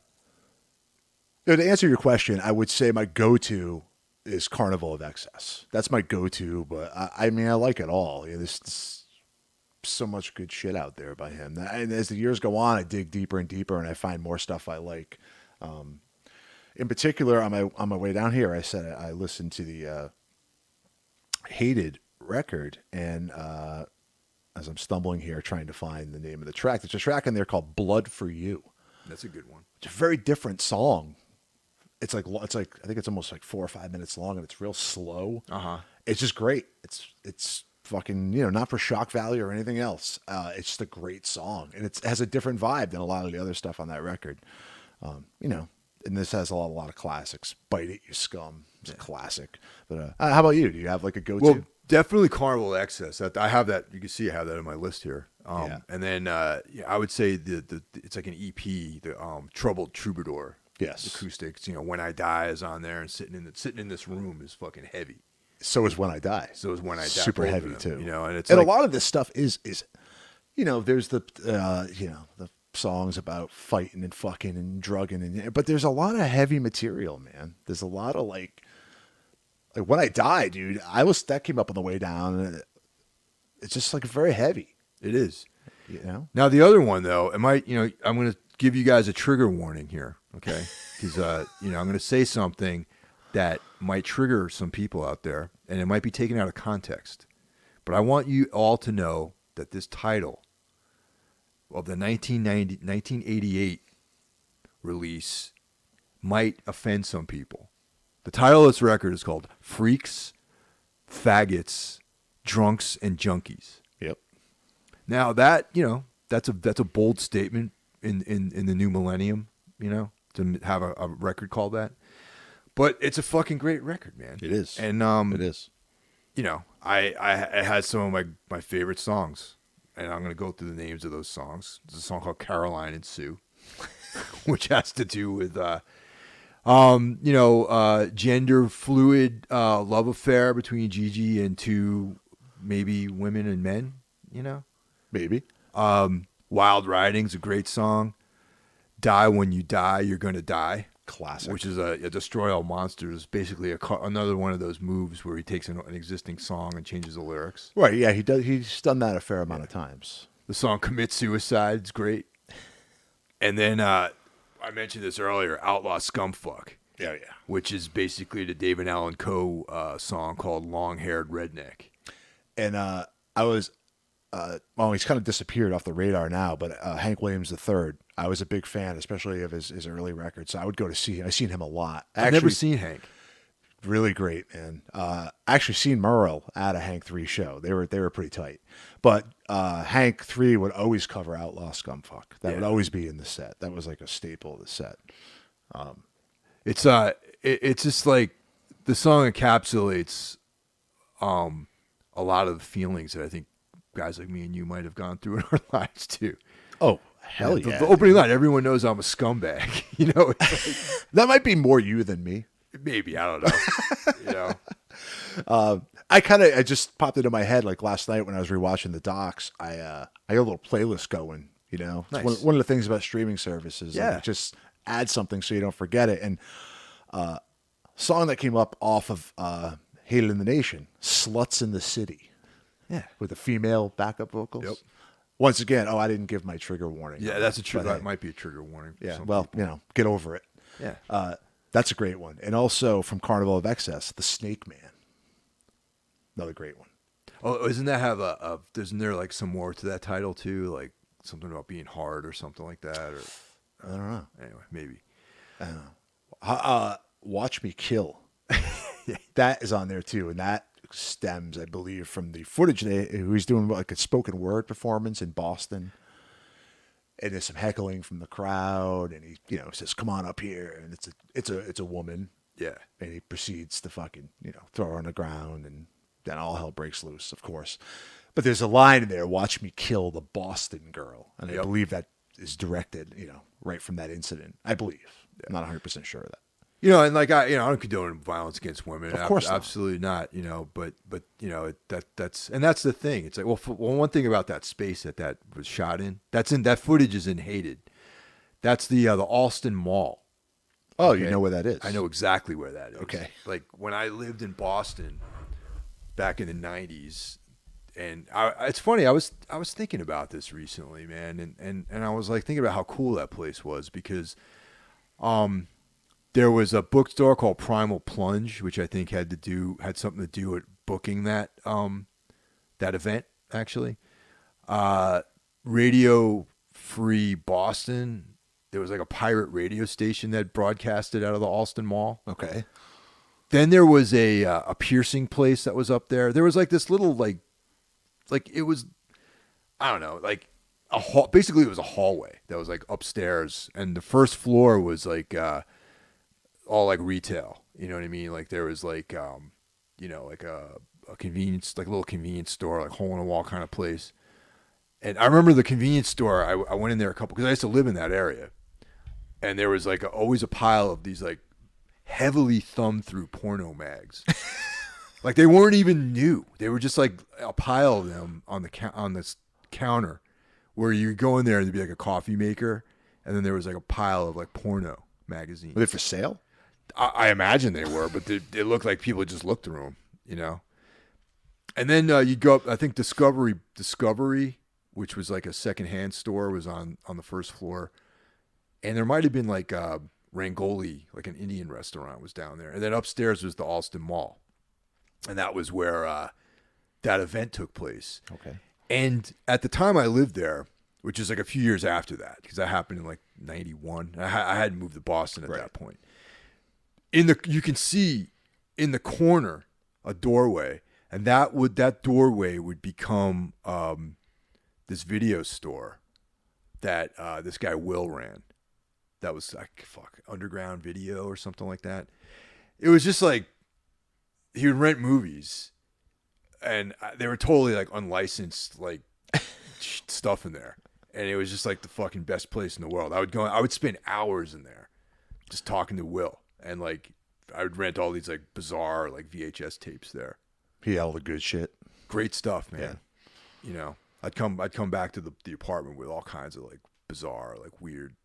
answer your question, I would say my go-to is Carnival of Excess. That's my go-to, but I mean, I like it all. Yeah, there's so much good shit out there by him. And as the years go on, I dig deeper and deeper, and I find more stuff I like. In particular, on my way down here, I said I listened to the Hated record, and as I'm stumbling here trying to find the name of the track, there's a track in there called Blood for You. that's a good one. It's a very different song. It's like I think it's almost like 4 or 5 minutes long, and it's real slow. It's just great. It's fucking, you know, not for shock value or anything else. It's just a great song, and it has a different vibe than a lot of the other stuff on that record. You know, and this has a lot of classics. Bite It, You Scum. It's a classic. But how about you? Do you have like a go-to? Well, definitely Carnival Excess. I have that. You can see I have that on my list here. Yeah. And then I would say the it's like an EP, the Troubled Troubadour. Yes. Acoustics. You know, When I Die is on there, and sitting in this room is fucking heavy. So is When I Die. So is When I Die. Super both of heavy them, too. You know, and it's and like, a lot of this stuff is you know, there's the the songs about fighting and fucking and drugging, but there's a lot of heavy material, man. There's a lot of like When I Die, dude. That came up on the way down, and it's just like very heavy. it is. You know. Now the other one though, I'm going to give you guys a trigger warning here, okay? Because I'm going to say something that might trigger some people out there, and it might be taken out of context. But I want you all to know that this title of the 1988 release might offend some people. The title of this record is called Freaks, Faggots, Drunks, and Junkies. Yep. Now that, that's a bold statement in the new millennium, to have a record called that. But it's a fucking great record, man. It is. And it is. I had some of my favorite songs, and I'm gonna go through the names of those songs. There's a song called Caroline and Sue, which has to do with gender fluid love affair between Gigi and two maybe women and men. Maybe. Wild Riding's a great song. Die When You Die, You're Gonna Die. Classic. Which is a Destroy All Monsters, basically another one of those moves where he takes an existing song and changes the lyrics. Right, yeah, he does. He's done that a fair amount of times. The song Commit Suicide is great. And then I mentioned this earlier, Outlaw Scumfuc. Yeah. Which is basically the David Allan Coe song called Long Haired Redneck. And I was, he's kind of disappeared off the radar now, but Hank Williams III, I was a big fan, especially of his early records. So I would go to see him. I've seen him a lot. I've never seen Hank. Really great, man. Actually seen Merle at a Hank 3 show. They were pretty tight. But Hank 3 would always cover Outlaw Scumfuc. That would always be in the set. That was like a staple of the set. It's just like the song encapsulates a lot of the feelings that I think guys like me and you might have gone through in our lives too. Oh, Hell yeah. The opening line, everyone knows I'm a scumbag. You know, it's That might be more you than me. like, maybe, I don't know. You know, I just popped into my head like last night when I was rewatching the docs. I got a little playlist going. You know, It's Nice. one of the things about streaming services. Yeah. Like, just add something so you don't forget it. And song that came up off of Hated in the Nation, "Sluts in the City," yeah. with the female backup vocals. Yep. Once again, I didn't give my trigger warning. Yeah, that's a trigger. But, That might be a trigger warning. For Yeah, some well, people. get over it. Yeah. That's a great one. And also from Carnival of Excess, "The Snake Man." Another great one. Oh, isn't that have isn't there like some more to that title too? Like something about being hard or something like that? Or I don't know. anyway, maybe. Watch Me Kill. That is on there too, and that stems, I believe, from the footage he's doing like a spoken word performance in Boston, and there's some heckling from the crowd, and he says, "Come on up here," and it's a woman, Yeah. and he proceeds to fucking throw her on the ground, and then all hell breaks loose, of course. But there's a line in there, "Watch me kill the Boston girl," and I Yep. believe that is directed, right from that incident. I believe. I'm not 100% sure of that. You know, and like I don't condone violence against women. Of course not. Absolutely not. You know, but that's the thing. It's like, well, one thing about that space that was shot in, that footage is in Hated. That's the Alston Mall. Oh, Okay? you know where that is? I know exactly where that is. Okay. Like when I lived in Boston back in the 90s, and it's funny, I was thinking about this recently, man, and I was like thinking about how cool that place was because there was a bookstore called Primal Plunge, which I think had something to do with booking that event actually. Radio Free Boston, there was like a pirate radio station that broadcasted out of the Alston Mall. Okay. Then there was a piercing place that was up there. There was like this little like it was, I don't know, like a hall. Basically, it was a hallway that was like upstairs, and the first floor was like all like retail. You know what I mean? Like there was like like a convenience, like a little convenience store, like hole in the wall kind of place. And I remember the convenience store. I went in there because I used to live in that area, and there was like always a pile of these like heavily thumbed through porno mags. Like they weren't even new. They were just like a pile of them on this counter where you go in there and there'd be like a coffee maker, and then there was like a pile of like porno magazines. Were they for sale? I imagine they were, but they looked like people just looked through them, And then you go up, I think Discovery, which was like a secondhand store, was on the first floor. And there might have been like Rangoli, like an Indian restaurant was down there. And then upstairs was the Alston Mall. And that was where that event took place. Okay. And at the time I lived there, which is like a few years after that, because that happened in like 91. I hadn't moved to Boston at that point. You can see in the corner a doorway, and that doorway would become this video store that this guy Will ran. That was like Underground Video or something like that. It was just like he would rent movies, and they were totally like unlicensed like stuff in there, and it was just like the fucking best place in the world. I would spend hours in there just talking to Will, and like I would rent all these like bizarre like VHS tapes there. He had all the good shit. Great stuff, man. Yeah. I'd come back to the apartment with all kinds of like bizarre, like weird,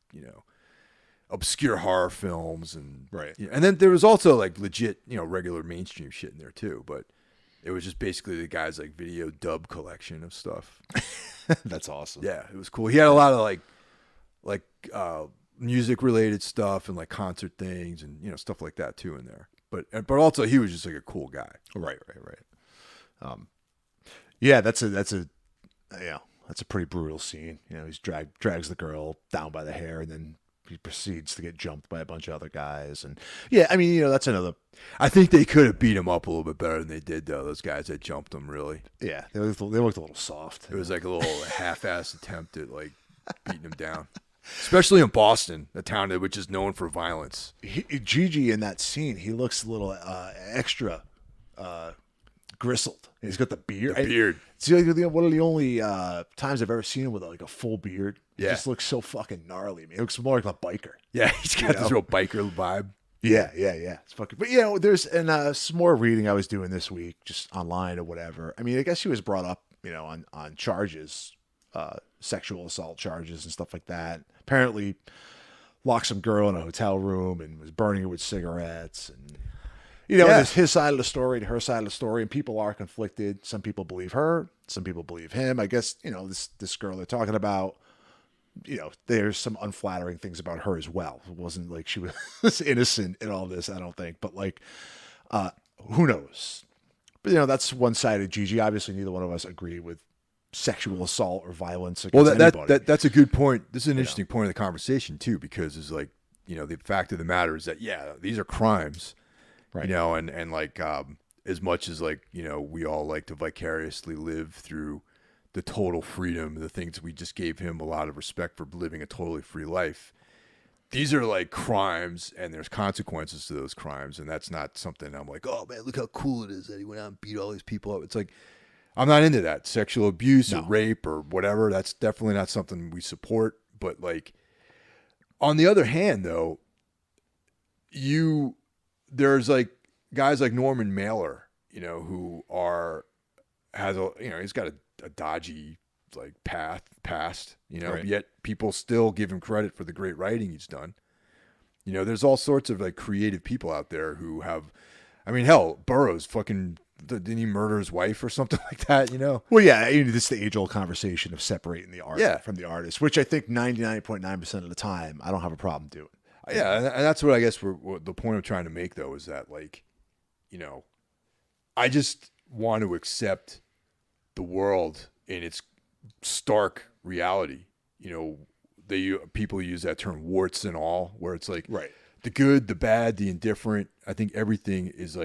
obscure horror films and Right. And then there was also like legit, regular mainstream shit in there too, but it was just basically the guy's like video dub collection of stuff. That's awesome. Yeah, it was cool. He had a lot of like music related stuff and like concert things and stuff like that too in there. But also he was just like a cool guy. Right. Yeah, that's a pretty brutal scene. He's drags the girl down by the hair, and then he proceeds to get jumped by a bunch of other guys. And yeah, I mean, that's another. I think they could have beat him up a little bit better than they did, though. Those guys that jumped him, really. Yeah, they looked a little soft. It was like a little half-assed attempt at like beating him down, especially in Boston, a town which is known for violence. GG in that scene, he looks a little extra grizzled. And he's got the beard. The beard. It's like one of the only times I've ever seen him with like a full beard. He Yeah. just looks so fucking gnarly, man. He looks more like a biker. Yeah, he's got this real biker vibe. Yeah. It's fucking. But there's some more reading I was doing this week, just online or whatever. I mean, I guess he was brought up, on charges, sexual assault charges and stuff like that. Apparently, locked some girl in a hotel room and was burning her with cigarettes, and there's his side of the story and her side of the story, and people are conflicted. Some people believe her, some people believe him. I guess this girl they're talking about. There's some unflattering things about her as well. It wasn't like she was innocent in all this, I don't think. But who knows? But that's one side of GG. Obviously, neither one of us agree with sexual assault or violence against anybody. That's a good point. This is an interesting point of the conversation too, because it's like, the fact of the matter is that these are crimes, right? And as much as we all like to vicariously live through the total freedom, the things we just gave him a lot of respect for living a totally free life. These are like crimes, and there's consequences to those crimes, and that's not something I'm like, oh man, look how cool it is that he went out and beat all these people up. It's like, I'm not into that. Sexual abuse or rape or whatever, that's definitely not something we support. But on the other hand, though, there's guys like Norman Mailer, who he's got a dodgy past, right. Yet people still give him credit for the great writing he's done. There's all sorts of creative people out there who have, hell, Burroughs didn't he murder his wife or something like that, Well, yeah, this is the age-old conversation of separating the art from the artist, which I think 99.9% of the time I don't have a problem doing. Yeah, and that's what I guess the point I'm trying to make, though, is that, I just want to accept the world in its stark reality. People use that term warts and all, where it's right. The good, the bad, the indifferent. I think everything is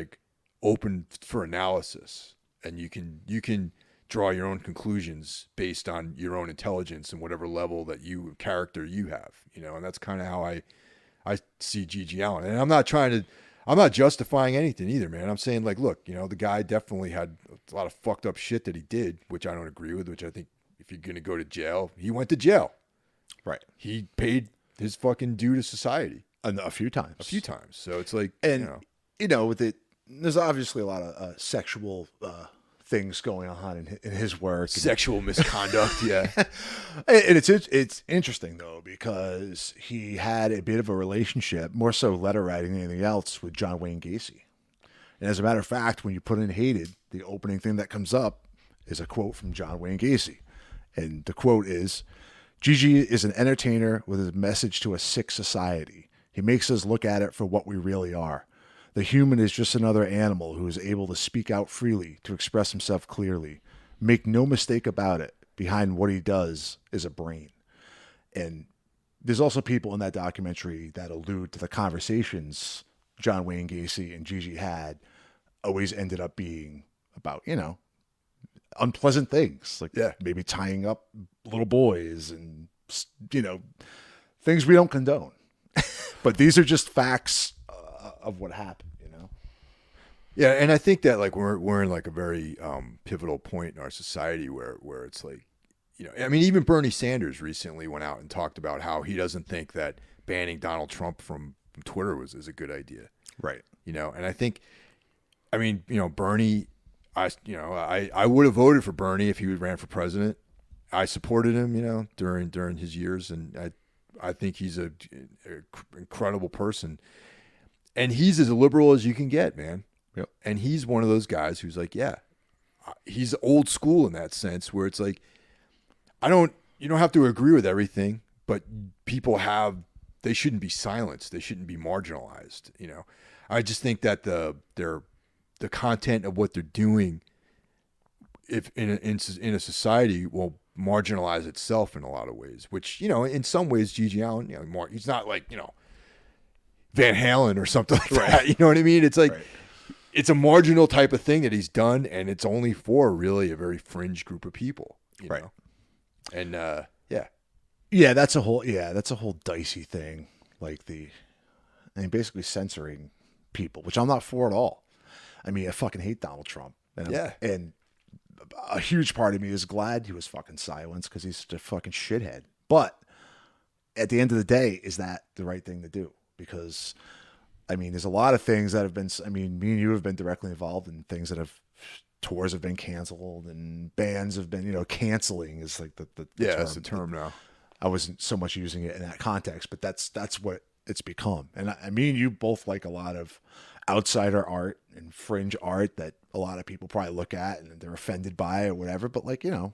open for analysis, and you can draw your own conclusions based on your own intelligence and whatever level character you have, and that's kind of how I see GG Allin. And I'm not justifying anything either, man. I'm saying look, the guy definitely had a lot of fucked up shit that he did, which I don't agree with, which I think if you're going to go to jail, he went to jail. Right. He paid his fucking due to society. A few times. So it's there's obviously a lot of sexual things going on in his work. Sexual misconduct, yeah. And it's interesting, though, because he had a bit of a relationship, more so letter writing than anything else, with John Wayne Gacy. And as a matter of fact, when you put in Hated, the opening thing that comes up is a quote from John Wayne Gacy. And the quote is, "GG is an entertainer with a message to a sick society. He makes us look at it for what we really are. The human is just another animal who is able to speak out freely, to express himself clearly. Make no mistake about it, behind what he does is a brain." And there's also people in that documentary that allude to the conversations John Wayne Gacy and GG had always ended up being about, unpleasant things, maybe tying up little boys and, things we don't condone. But these are just facts of what happened, Yeah, and I think that we're in a very pivotal point in our society where it's even Bernie Sanders recently went out and talked about how he doesn't think that banning Donald Trump from Twitter is a good idea. Right. And I think, Bernie, I would have voted for Bernie if he ran for president. I supported him, during his years, and I think he's an incredible person, and he's as liberal as you can get, man. Yep. And he's one of those guys who's he's old school in that sense, where it's you don't have to agree with everything, but they shouldn't be silenced. They shouldn't be marginalized. I just think that the content of what they're doing, if in a society, will marginalize itself in a lot of ways, which, in some ways, GG Allin, he's not Van Halen or something like that. You know what I mean? It's right. It's a marginal type of thing that he's done, and it's only for really a very fringe group of people, you know? And that's a whole dicey thing, basically censoring people, which I'm not for at all. I fucking hate Donald Trump. And Yeah. and a huge part of me is glad he was fucking silenced because he's such a fucking shithead. But at the end of the day, is that the right thing to do? Because, I mean, there's a lot of things that have been, I mean, me and you have been directly involved in things that have, tours have been canceled and bands have been, canceling is like the Yeah, term. that's the term now. I wasn't so much using it in that context, but that's what it's become. And I mean, you both like a lot of outsider art and fringe art that a lot of people probably look at and they're offended by or whatever. But like, I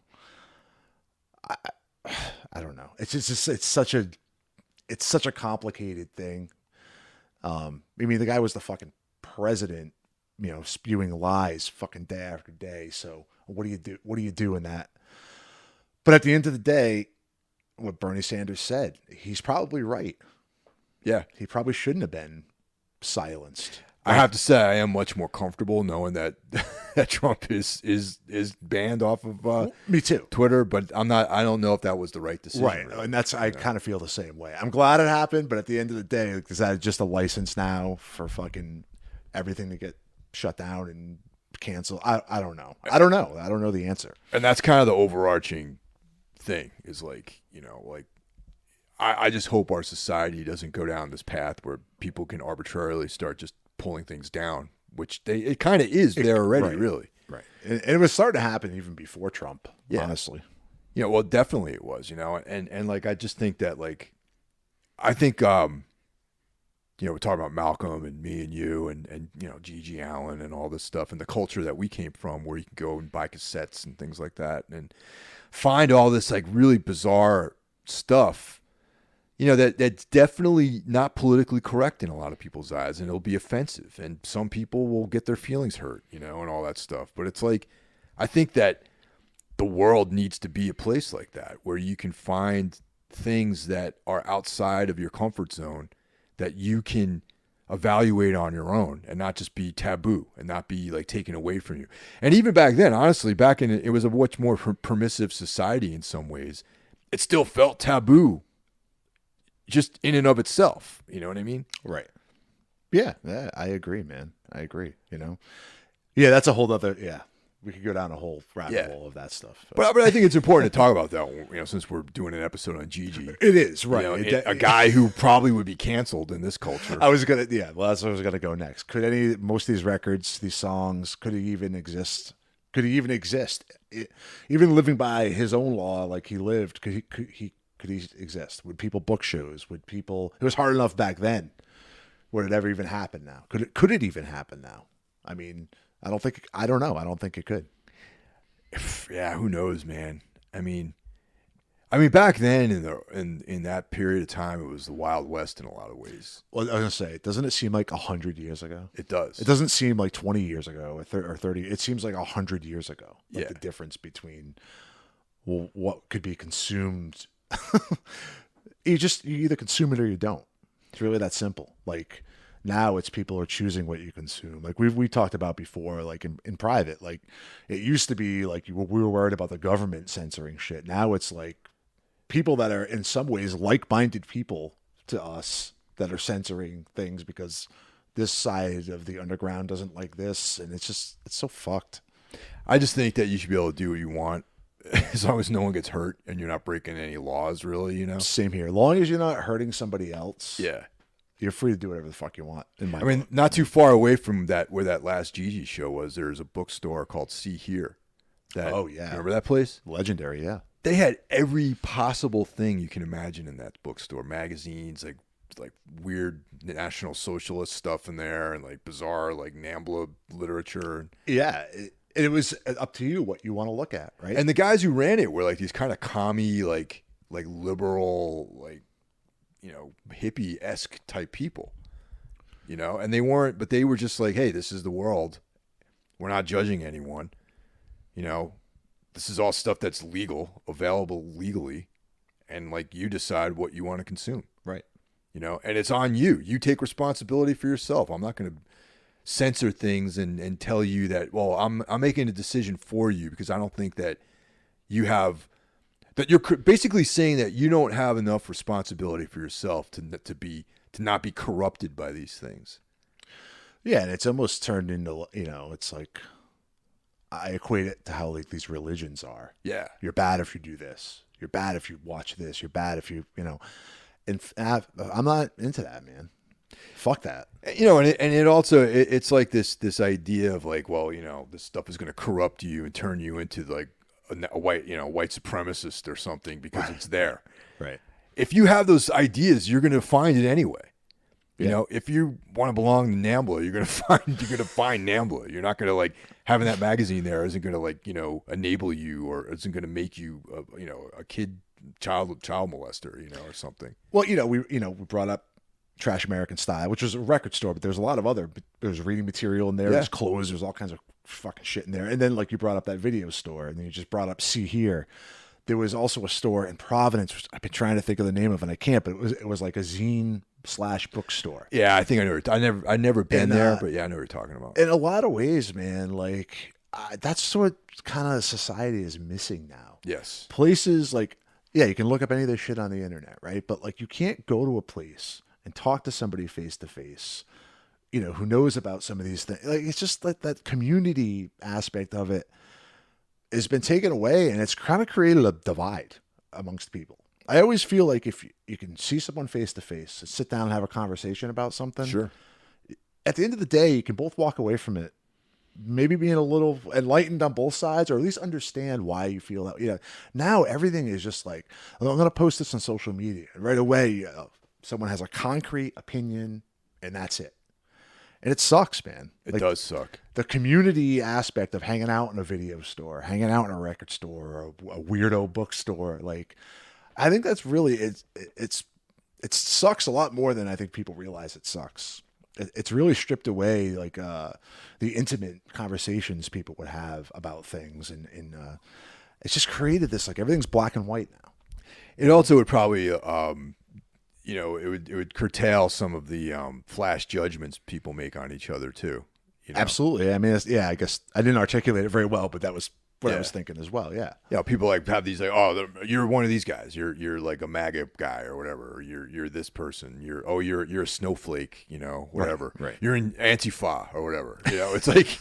don't know. It's just it's such a complicated thing. I mean, the guy was the fucking president, spewing lies fucking day after day. So what do you do? What do you do in that? But at the end of the day, what Bernie Sanders said, he's probably right. Yeah. He probably shouldn't have been silenced. I have to say, I am much more comfortable knowing that that Trump is banned off of Me too. Twitter, but I'm not. I don't know if that was the right decision. Right. really. And I kind of feel the same way. I'm glad it happened, but at the end of the day, is that just a license now for fucking everything to get shut down and canceled? I don't know. I don't know the answer. And that's kind of the overarching thing is like, I just hope our society doesn't go down this path where people can arbitrarily start just pulling things down, which it kind of is there already, right. really. Right. And it was starting to happen even before Trump, honestly. Well, definitely it was, and like, I just think that, like, I think, we're talking about Malcolm and me and you and GG Allin and all this stuff and the culture that we came from where you can go and buy cassettes and things like that and find all this like really bizarre stuff, that's definitely not politically correct in a lot of people's eyes, and it'll be offensive, and some people will get their feelings hurt, and all that stuff. But it's like, I think that the world needs to be a place like that where you can find things that are outside of your comfort zone that you can evaluate on your own and not just be taboo and not be like taken away from you. And even back then, honestly, it was a much more permissive society in some ways. It still felt taboo just in and of itself. You know what I mean? Right. Yeah, I agree, man. I agree. Yeah, that's a whole other, we could go down a whole rabbit hole of that stuff. But I think it's important to talk about that, since we're doing an episode on GG. It is, right. A guy who probably would be canceled in this culture. That's where I was going to go next. Could most of these records, these songs, could he even exist? Even living by his own law like he lived, could he exist? Would people book shows? It was hard enough back then. Would it ever even happen now? Could it even happen now? I mean, I don't know. I don't think it could. Yeah, who knows, man? I mean, back then in that period of time, it was the Wild West in a lot of ways. Well, I was gonna say, doesn't it seem like 100 years ago? It does. It doesn't seem like 20 years ago or 30. It seems like 100 years ago. Like Yeah. the difference between what could be consumed. You either consume it or you don't. It's really that simple. Like now it's people are choosing what you consume. Like we talked about before, like in private, like it used to be like we were worried about the government censoring shit. Now it's like people that are in some ways like-minded people to us that are censoring things because this side of the underground doesn't like this. And it's so fucked. I just think that you should be able to do what you want as long as no one gets hurt and you're not breaking any laws, really, Same here. As long as you're not hurting somebody else. Yeah. You're free to do whatever the fuck you want. Not too far away from where that last GG show was, there's a bookstore called See Here. Oh, yeah. Remember that place? Legendary, yeah. They had every possible thing you can imagine in that bookstore. Magazines, like weird National Socialist stuff in there, and like bizarre like NAMBLA literature. Yeah, it was up to you what you want to look at, right? And the guys who ran it were like these kind of commie, like liberal, like, hippie-esque type people, and they weren't, but they were just like, hey, this is the world. We're not judging anyone. This is all stuff that's legal, available legally. And like, you decide what you want to consume. Right. And it's on you. You take responsibility for yourself. I'm not going to censor things and tell you that, well, I'm making a decision for you because I don't think that you have, that you're basically saying that you don't have enough responsibility for yourself to not be corrupted by these things. Yeah, and it's almost turned into, it's like I equate it to how like these religions are. Yeah. You're bad if you do this. You're bad if you watch this. You're bad if you know. And I'm not into that, man. Fuck that. You know, and it also it's like this idea of like, well, you know, this stuff is going to corrupt you and turn you into like a white supremacist or something because it's there. Right. If you have those ideas, you're going to find it anyway. You Yeah. know, if you want to belong to NAMBLA, you're going to find NAMBLA. You're not going to like having that magazine there isn't going to like, you know, enable you or isn't going to make you, you know, a child molester, you know, or something. Well, we brought up Trash American Style, which was a record store, but there's a lot of other. There's reading material in there. Yeah. There's clothes. There's all kinds of fucking shit in there. And then like you brought up that video store, and then you just brought up See Here. There was also a store in Providence, which I've been trying to think of the name of, and I can't. But it was like a zine / bookstore. Yeah, I think I know. I never been there, but yeah, I know what you're talking about. In a lot of ways, man, like that's what kind of society is missing now. Yes. Places like, yeah, you can look up any of this shit on the internet, right? But like, you can't go to a place and talk to somebody face to face, you know, who knows about some of these things. Like, it's just like that community aspect of it has been taken away, and it's kind of created a divide amongst people. I always feel like if you can see someone face to face, sit down and have a conversation about something. Sure. At the end of the day, you can both walk away from it maybe being a little enlightened on both sides, or at least understand why you feel that. Yeah. Now everything is just like, I'm going to post this on social media. And right away, someone has a concrete opinion, and that's it. And it sucks, man. It does suck. The community aspect of hanging out in a video store, hanging out in a record store, or a weirdo bookstore, like, I think that's really it sucks a lot more than I think people realize it sucks. It's really stripped away like the intimate conversations people would have about things, and it's just created this like everything's black and white now. It also would probably you know, it would curtail some of the flash judgments people make on each other too. You know? Absolutely. I mean, yeah, I guess I didn't articulate it very well, but that was what I was thinking as well. Yeah. Yeah. People like have these like, oh, you're one of these guys. You're like a MAGA guy or whatever. Or you're this person. You're a snowflake. You know, whatever. Right. You're in Antifa or whatever. You know, it's like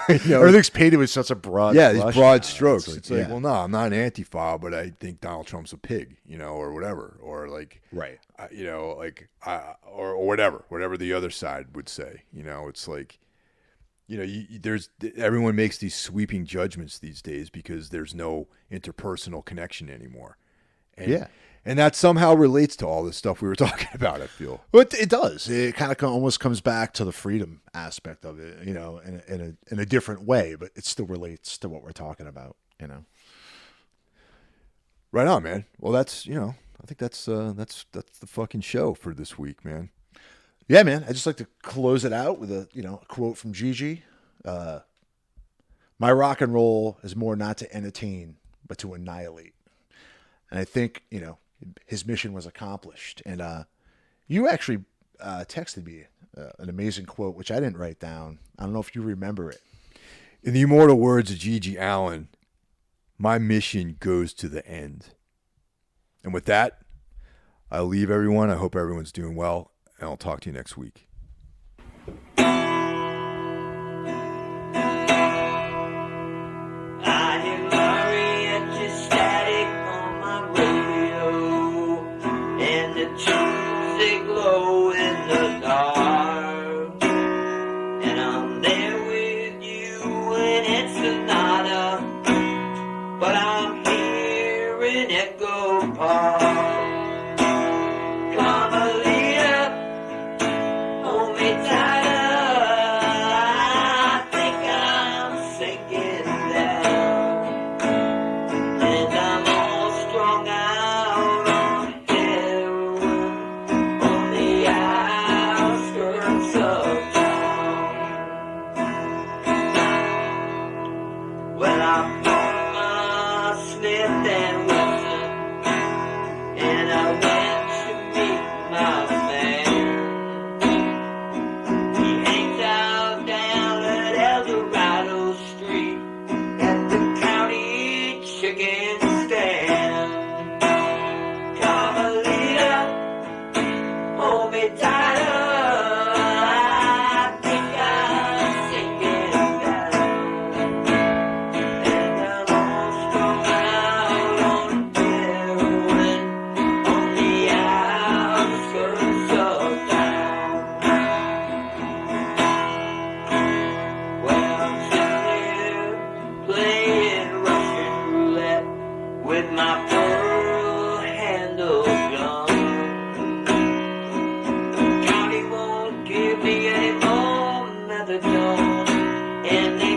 you know, everything's painted with such a broad. Yeah, these broad now. strokes. It's like, well, no, I'm not an Antifa, but I think Donald Trump's a pig. You know, or whatever. Or like, right. You know, like or whatever the other side would say. You know, it's like. You know, everyone makes these sweeping judgments these days because there's no interpersonal connection anymore. And, and that somehow relates to all this stuff we were talking about, I feel. But it does. It kind of almost comes back to the freedom aspect of it, you know, in a different way, but it still relates to what we're talking about, you know. Right on, man. Well, that's, you know, I think that's the fucking show for this week, man. Yeah, man. I just like to close it out with a quote from GG. My rock and roll is more not to entertain, but to annihilate. And I think, you know, his mission was accomplished. And you actually texted me an amazing quote, which I didn't write down. I don't know if you remember it. In the immortal words of GG Allin, my mission goes to the end. And with that, I'll leave everyone. I hope everyone's doing well. And I'll talk to you next week. in the